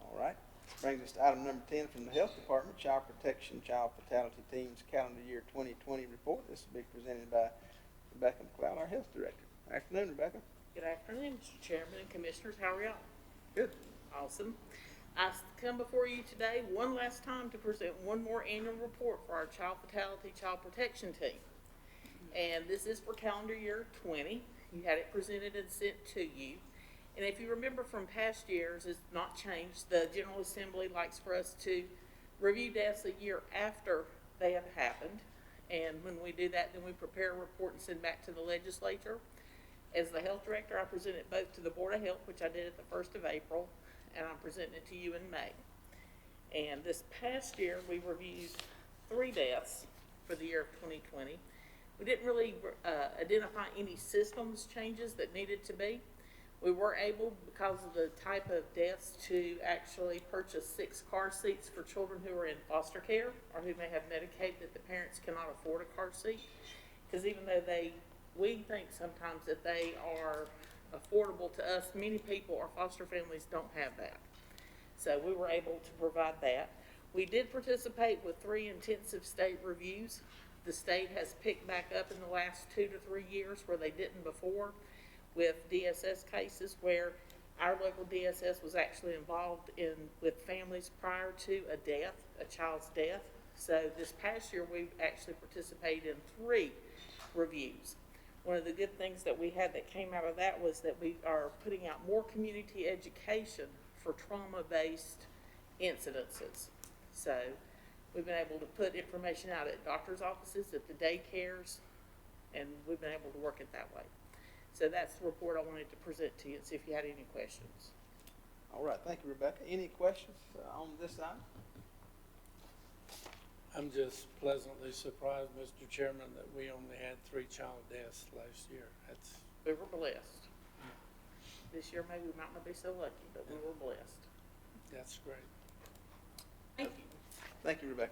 All right. Brings us to item number 10 from the Health Department, Child Protection, Child Fatality Teams Calendar Year 2020 Report. This will be presented by Rebecca McLeod, our Health Director. Afternoon, Rebecca. Good afternoon, Mr. Chairman and Commissioners. How are y'all? Good. Awesome. I come before you today one last time to present one more annual report for our Child Fatality, Child Protection Team. And this is for calendar year 20. You had it presented and sent to you. And if you remember from past years, it's not changed. The General Assembly likes for us to review deaths a year after they have happened. And when we do that, then we prepare a report and send back to the legislature. As the health director, I present it both to the Board of Health, which I did at the 1st of April, and I'm presenting it to you in May. And this past year, we reviewed 3 deaths for the year of 2020. We didn't really identify any systems changes that needed to be. We were able, because of the type of deaths, to actually purchase 6 car seats for children who are in foster care or who may have Medicaid that the parents cannot afford a car seat. Because even though we think sometimes that they are affordable to us, many people or foster families don't have that. So we were able to provide that. We did participate with 3 intensive state reviews. The state has picked back up in the last 2 to 3 years where they didn't before, with DSS cases where our local DSS was actually involved with families prior to a child's death. So this past year, we've actually participated in 3 reviews. one of the good things that we had that came out of that was that we are putting out more community education for trauma-based incidences. So we've been able to put information out at doctor's offices, at the daycares, and we've been able to work it that way. So that's the report I wanted to present to you and see if you had any questions. All right, thank you, Rebecca. Any questions on this item? I'm just pleasantly surprised, Mr. Chairman, that we only had 3 child deaths last year. That's, We were blessed. This year maybe we might not be so lucky, but we were blessed. that's great. Thank you. Thank you, Rebecca.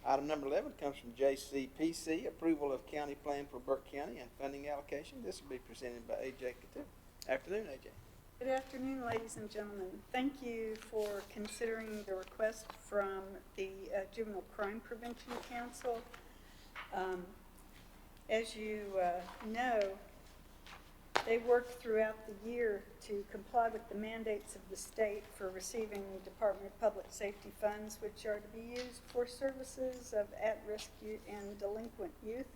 Item number 11 comes from JCPC, approval of county plan for Burke County and funding allocation. This will be presented by A.J. Couture. Afternoon, A.J. Good afternoon, ladies and gentlemen. Thank you for considering the request from the Juvenile Crime Prevention Council. As you know, they work throughout the year to comply with the mandates of the state for receiving Department of Public Safety funds, which are to be used for services of at-risk youth and delinquent youth.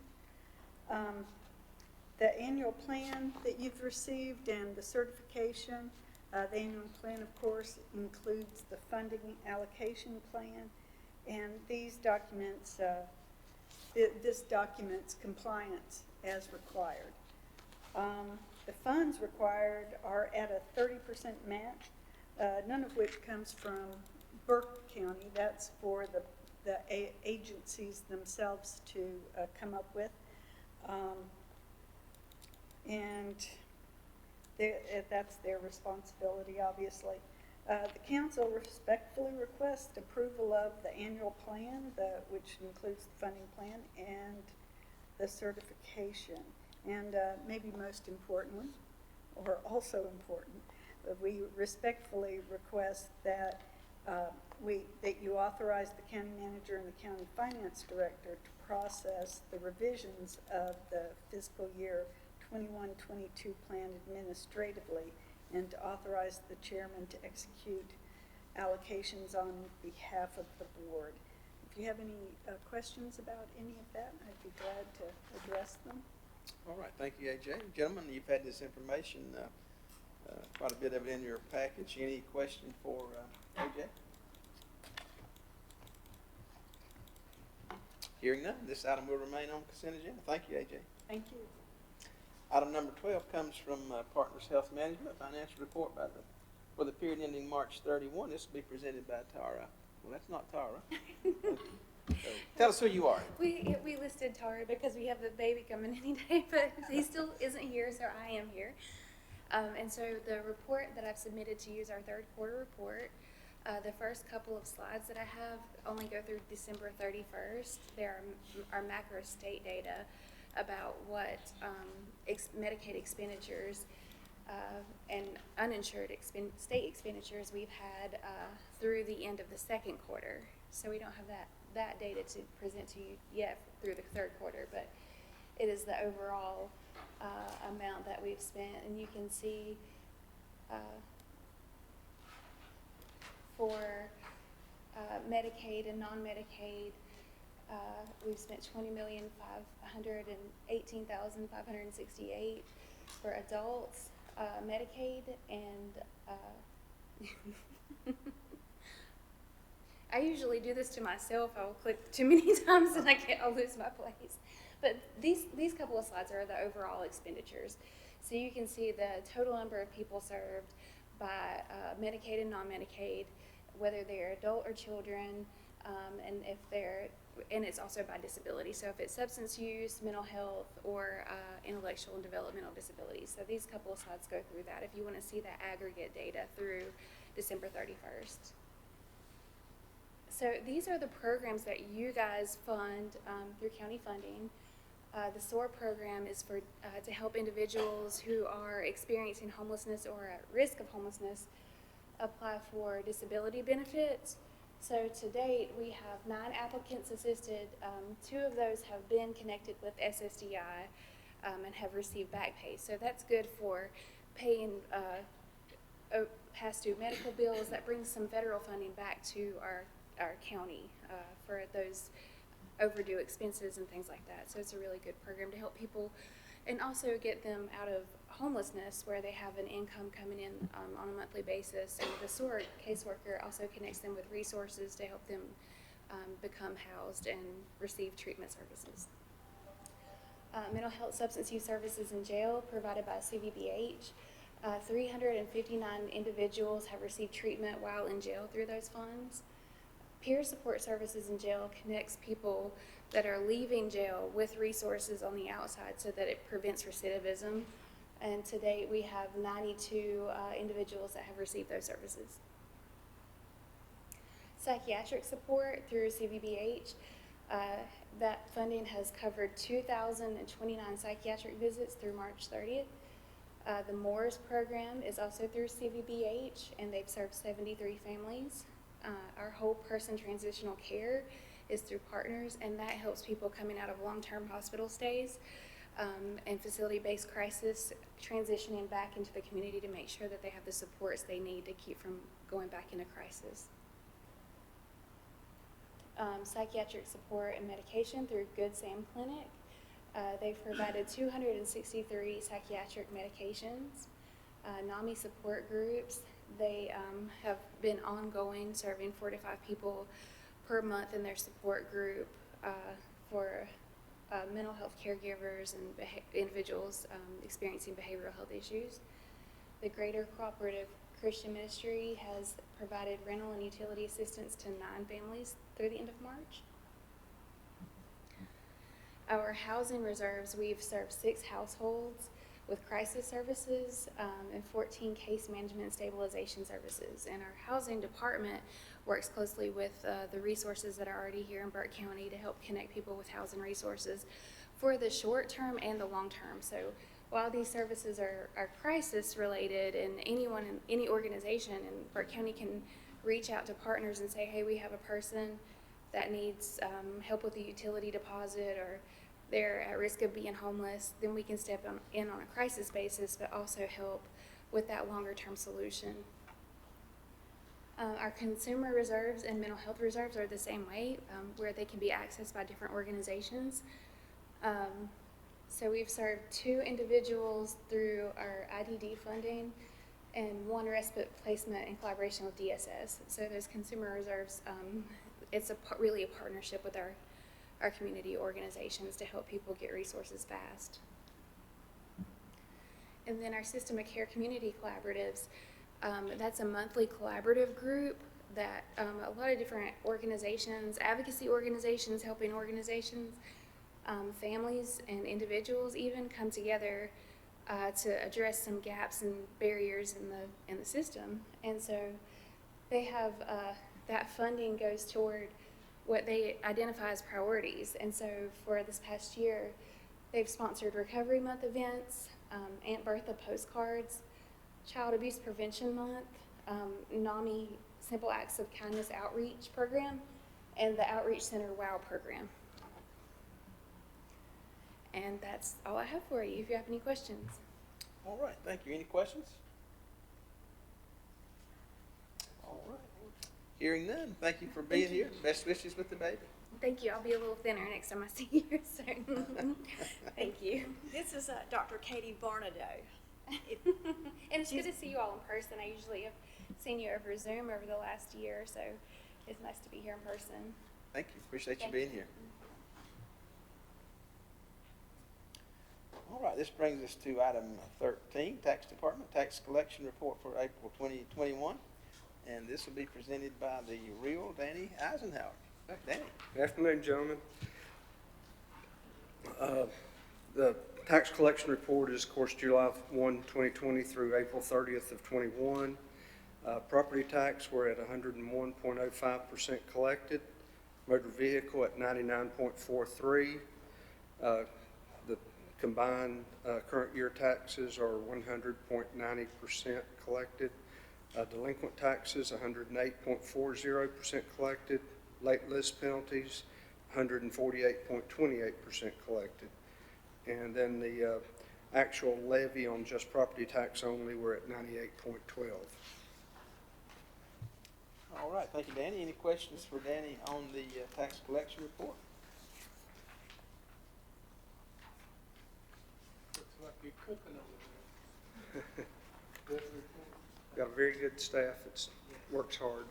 The annual plan that you've received and the certification, the annual plan, of course, includes the funding allocation plan, and these documents, this documents compliance as required. The funds required are at a 30% match, none of which comes from Burke County. That's for the agencies themselves to come up with. And that's their responsibility, obviously. The council respectfully requests approval of the annual plan, which includes the funding plan and the certification. And maybe most importantly, or also important, we respectfully request that that you authorize the county manager and the county finance director to process the revisions of the fiscal year 21-22 plan administratively, and to authorize the chairman to execute allocations on behalf of the board. If you have any questions about any of that, I'd be glad to address them. All right, thank you, A.J. Gentlemen, you've had this information, quite a bit of it in your package. Any question for A.J.? Hearing none, this item will remain on consent agenda. Thank you, A.J. Thank you. Item number 12 comes from Partners Health Management, financial report for the period ending March 31. This will be presented by Tara. Well, that's not Tara. So, tell us who you are. We listed Tara because we have a baby coming any day, but he still isn't here, so I am here. And so the report that I've submitted to you is our third quarter report. The first couple of slides that I have only go through December 31st. There are macro state data about what Medicaid expenditures and uninsured state expenditures we've had through the end of the second quarter. So we don't have that data to present to you yet through the third quarter, but it is the overall amount that we've spent, and you can see for Medicaid and non-Medicaid, we've spent $20,518,568 for adults, Medicaid, and I usually do this to myself. I will click too many times and I'll lose my place. But these couple of slides are the overall expenditures. So you can see the total number of people served by Medicaid and non-Medicaid, whether they're adult or children, and it's also by disability. So if it's substance use, mental health, or intellectual and developmental disabilities. So these couple of slides go through that if you want to see that aggregate data through December 31st. So these are the programs that you guys fund through county funding. The SOAR program is for to help individuals who are experiencing homelessness or at risk of homelessness apply for disability benefits. So to date, we have 9 applicants assisted. 2 of those have been connected with SSDI and have received back pay. So that's good for paying past due medical bills. That brings some federal funding back to our county for those overdue expenses and things like that. So it's a really good program to help people and also get them out of homelessness where they have an income coming in on a monthly basis. And the SOAR caseworker also connects them with resources to help them become housed and receive treatment services. Mental health substance use services in jail provided by CVBH. 359 individuals have received treatment while in jail through those funds. Peer support services in jail connects people that are leaving jail with resources on the outside so that it prevents recidivism. And to date, we have 92 individuals that have received those services. Psychiatric support through CVBH. That funding has covered 2,029 psychiatric visits through March 30th. The MOORS program is also through CVBH, and they've served 73 families. Our whole person transitional care is through partners, and that helps people coming out of long-term hospital stays and facility-based crisis transitioning back into the community to make sure that they have the supports they need to keep from going back into crisis. Psychiatric support and medication through Good Sam Clinic. They've provided 263 psychiatric medications. NAMI support groups, they have been ongoing, serving 4 to 5 people per month in their support group for mental health caregivers and individuals experiencing behavioral health issues. The Greater Cooperative Christian Ministry has provided rental and utility assistance to 9 families through the end of March. Our housing reserves, we've served 6 households with crisis services and 14 case management and stabilization services. And our housing department works closely with the resources that are already here in Burke County to help connect people with housing resources for the short term and the long term. So while these services are crisis related, and anyone in any organization in Burke County can reach out to partners and say, hey, we have a person that needs help with a utility deposit, or they're at risk of being homeless, then we can step in on a crisis basis, but also help with that longer term solution. Our consumer reserves and mental health reserves are the same way, where they can be accessed by different organizations. So we've served 2 individuals through our IDD funding and 1 respite placement in collaboration with DSS. So those consumer reserves, it's really a partnership with our community organizations to help people get resources fast. And then our System of Care Community Collaboratives, that's a monthly collaborative group that a lot of different organizations, advocacy organizations, helping organizations, families and individuals even come together to address some gaps and barriers in the system. And so they have that funding goes toward what they identify as priorities. And so for this past year, they've sponsored Recovery Month events, Aunt Bertha postcards, Child Abuse Prevention Month, NAMI Simple Acts of Kindness Outreach Program, and the Outreach Center WOW program. And that's all I have for you, if you have any questions. All right, thank you. Any questions? All right. Hearing none, thank you for being here. Best wishes with the baby. Thank you. I'll be a little thinner next time I see you. So, thank you. This is Dr. Katie Barnadoe. And it's good to see you all in person. I usually have seen you over Zoom over the last year, so it's nice to be here in person. Thank you. Appreciate you being here. All right, this brings us to item 13, Tax Department Tax Collection Report for April 2021. And this will be presented by the real Danny Eisenhower. Danny. Good afternoon, gentlemen. The tax collection report is, of course, July 1, 2020 through April 30th of 21. Property tax, we're at 101.05% collected. Motor vehicle at 99.43. The combined current year taxes are 100.90% collected. Delinquent taxes, 108.40% collected. Late list penalties, 148.28% collected. And then the actual levy on just property tax only, we're at 98.12. All right, thank you, Danny. Any questions for Danny on the tax collection report? You're cooking over there. Good report. Got a very good staff that works hard.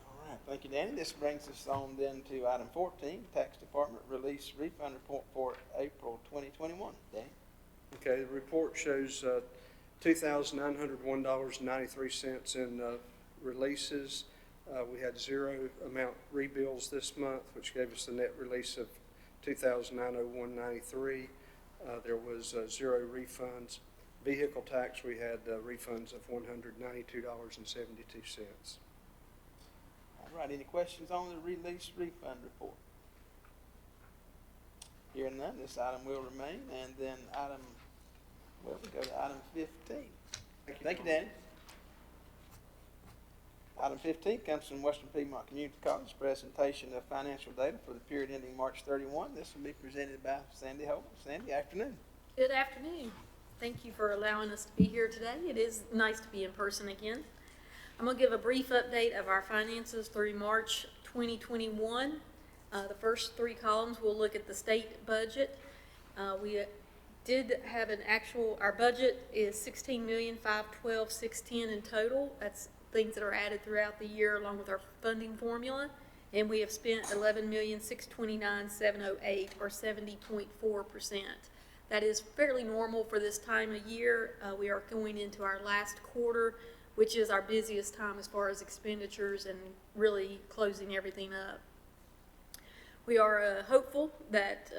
All right, thank you, Danny. This brings us on then to item 14, Tax Department Release Refund Report for April 2021. Danny? Okay, the report shows $2,901.93 in releases. We had zero amount rebills this month, which gave us a net release of $2,901.93. There was zero refunds. Vehicle tax, we had refunds of $192.72. All right, any questions on the release refund report? Hearing none, this item will remain, and then we go to item 15. Thank you, Danny. Item 15 comes from Western Piedmont Community College, presentation of financial data for the period ending March 31. This will be presented by Sandy Holt. Sandy, afternoon. Good afternoon. Thank you for allowing us to be here today. It is nice to be in person again. I'm going to give a brief update of our finances through March 2021. The first three columns will look at the state budget. We did have our budget is $16,512,610 in total. That's things that are added throughout the year along with our funding formula. And we have spent $11,629,708 or 70.4%. That is fairly normal for this time of year. We are going into our last quarter, which is our busiest time as far as expenditures and really closing everything up. We are hopeful that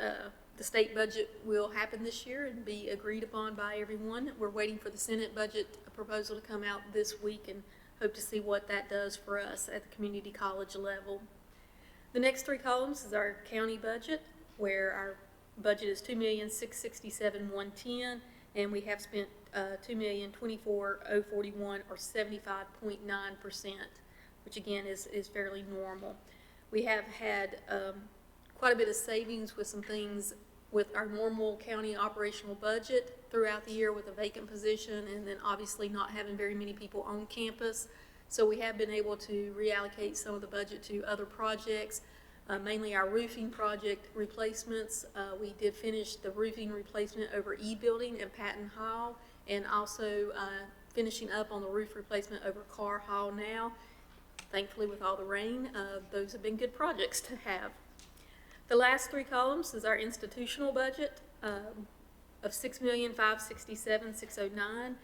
the state budget will happen this year and be agreed upon by everyone. We're waiting for the Senate budget proposal to come out this week and hope to see what that does for us at the community college level. The next three columns is our county budget, where our budget is $2,667,110, and we have spent $2,024,041 or 75.9%, which again is fairly normal. We have had quite a bit of savings with some things with our normal county operational budget throughout the year with a vacant position and then obviously not having very many people on campus. So we have been able to reallocate some of the budget to other projects. Mainly our roofing project replacements. We did finish the roofing replacement over E-Building and Patton Hall, and also finishing up on the roof replacement over Carr Hall now. Thankfully, with all the rain, those have been good projects to have. The last three columns is our institutional budget of $6,567,609,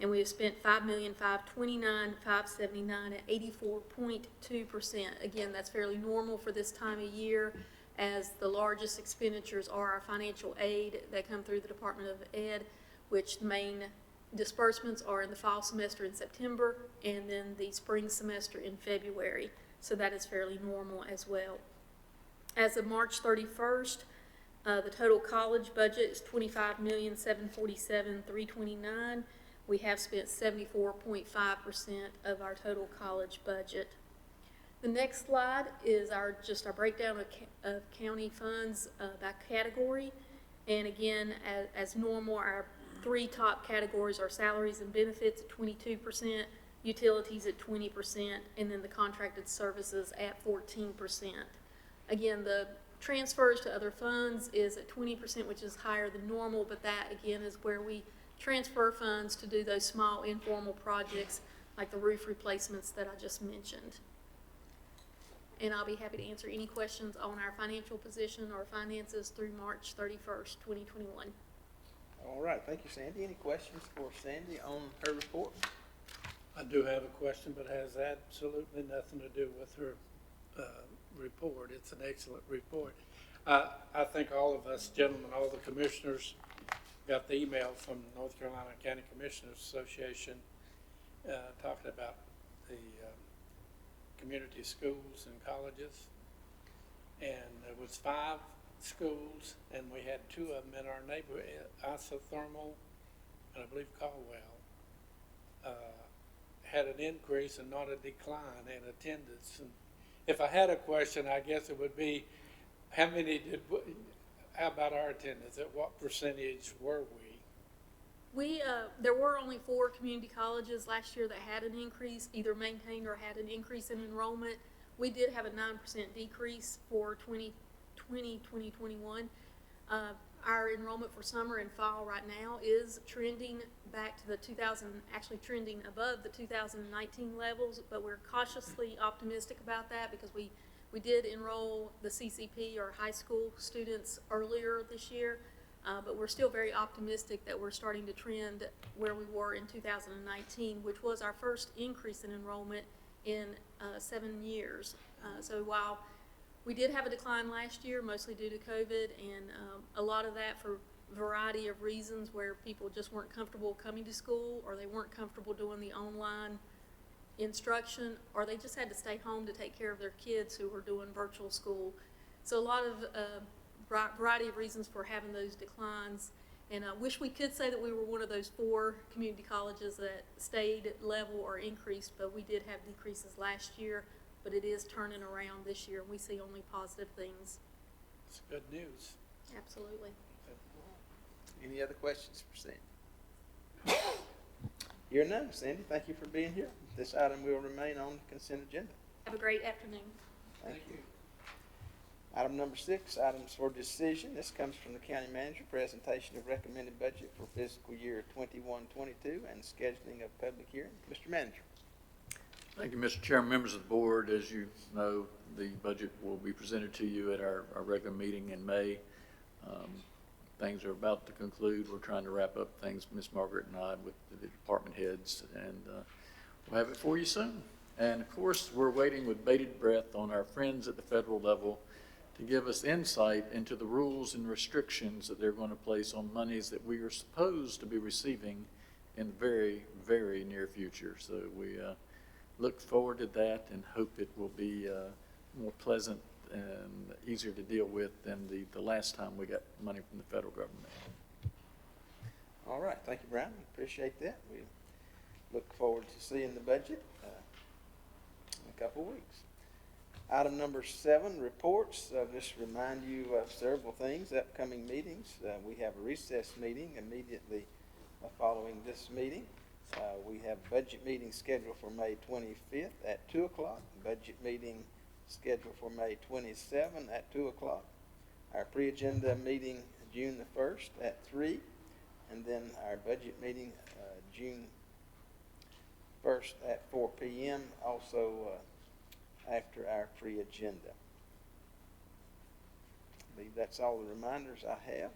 and we have spent $5,529,579 at 84.2%. Again, that's fairly normal for this time of year, as the largest expenditures are our financial aid that come through the Department of Ed, which the main disbursements are in the fall semester in September and then the spring semester in February. So that is fairly normal as well. As of March 31st, the total college budget is $25,747,329. We have spent 74.5% of our total college budget. The next slide is just our breakdown of county funds by category. And again, as normal, our three top categories are salaries and benefits at 22%, utilities at 20%, and then the contracted services at 14%. Again, the transfers to other funds is at 20%, which is higher than normal, but that again is where we transfer funds to do those small informal projects like the roof replacements that I just mentioned. And I'll be happy to answer any questions on our financial position or finances through March 31st, 2021. All right, thank you, Sandy. Any questions for Sandy on her report? I do have a question, but has absolutely nothing to do with her report. It's an excellent report. I think all of us gentlemen, all the commissioners, got the email from North Carolina County Commissioners Association talking about the community schools and colleges. And there was 5 schools, and we had 2 of them in our neighborhood, Isothermal and I believe Caldwell, had an increase and not a decline in attendance. And if I had a question, I guess it would be, how about our attendance? At what percentage were we? There were only 4 community colleges last year that had an increase, either maintained or had an increase in enrollment. We did have a 9% decrease for 2020, 2021. our enrollment for summer and fall right now is trending back to the actually trending above the 2019 levels, but we're cautiously optimistic about that because we did enroll the CCP or high school students earlier this year, but we're still very optimistic that we're starting to trend where we were in 2019, which was our first increase in enrollment in 7 years. So while we did have a decline last year, mostly due to COVID, and a lot of that for a variety of reasons where people just weren't comfortable coming to school, or they weren't comfortable doing the online instruction, or they just had to stay home to take care of their kids who were doing virtual school. So a lot of variety of reasons for having those declines. And I wish we could say that we were one of those 4 community colleges that stayed level or increased, but we did have decreases last year. But it is turning around this year, and we see only positive things. It's good news. Absolutely. Any other questions for Sandy? Hearing none, Sandy, thank you for being here. This item will remain on the consent agenda. Have a great afternoon. Thank you. Item number 6, items for decision. This comes from the county manager, presentation of recommended budget for fiscal year 21-22 and scheduling of public hearing. Mr. Manager. Thank you, Mr. Chairman, members of the board. As you know, the budget will be presented to you at our regular meeting in May. Things are about to conclude. We're trying to wrap up things, Ms. Margaret and I, with the department heads, and we'll have it for you soon. And of course, we're waiting with bated breath on our friends at the federal level to give us insight into the rules and restrictions that they're going to place on monies that we are supposed to be receiving in the very, very near future. So we look forward to that and hope it will be more pleasant and easier to deal with than the last time we got money from the federal government. All right, thank you, Brian. Appreciate that. We look forward to seeing the budget in a couple of weeks. Item number 7, reports. Just remind you of several things, upcoming meetings. We have a recess meeting immediately following this meeting. We have budget meeting scheduled for May 25th at 2 o'clock. Budget meeting scheduled for May 27th at 2 o'clock. Our pre-agenda meeting June the 1st at 3. And then our budget meeting June 1st at 4 p.m. Also after our pre-agenda. I believe that's all the reminders I have.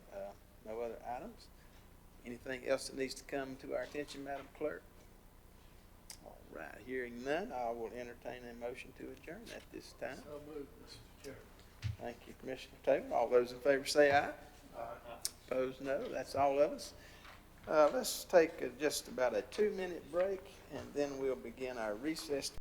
No other items. Anything else that needs to come to our attention, Madam Clerk? All right, hearing none, I will entertain a motion to adjourn at this time. So moved, Mr. Chairman. Thank you, Commissioner Taylor. All those in favor say aye. Aye. Opposed, no. That's all of us. Let's take just about a 2-minute break, and then we'll begin our recess.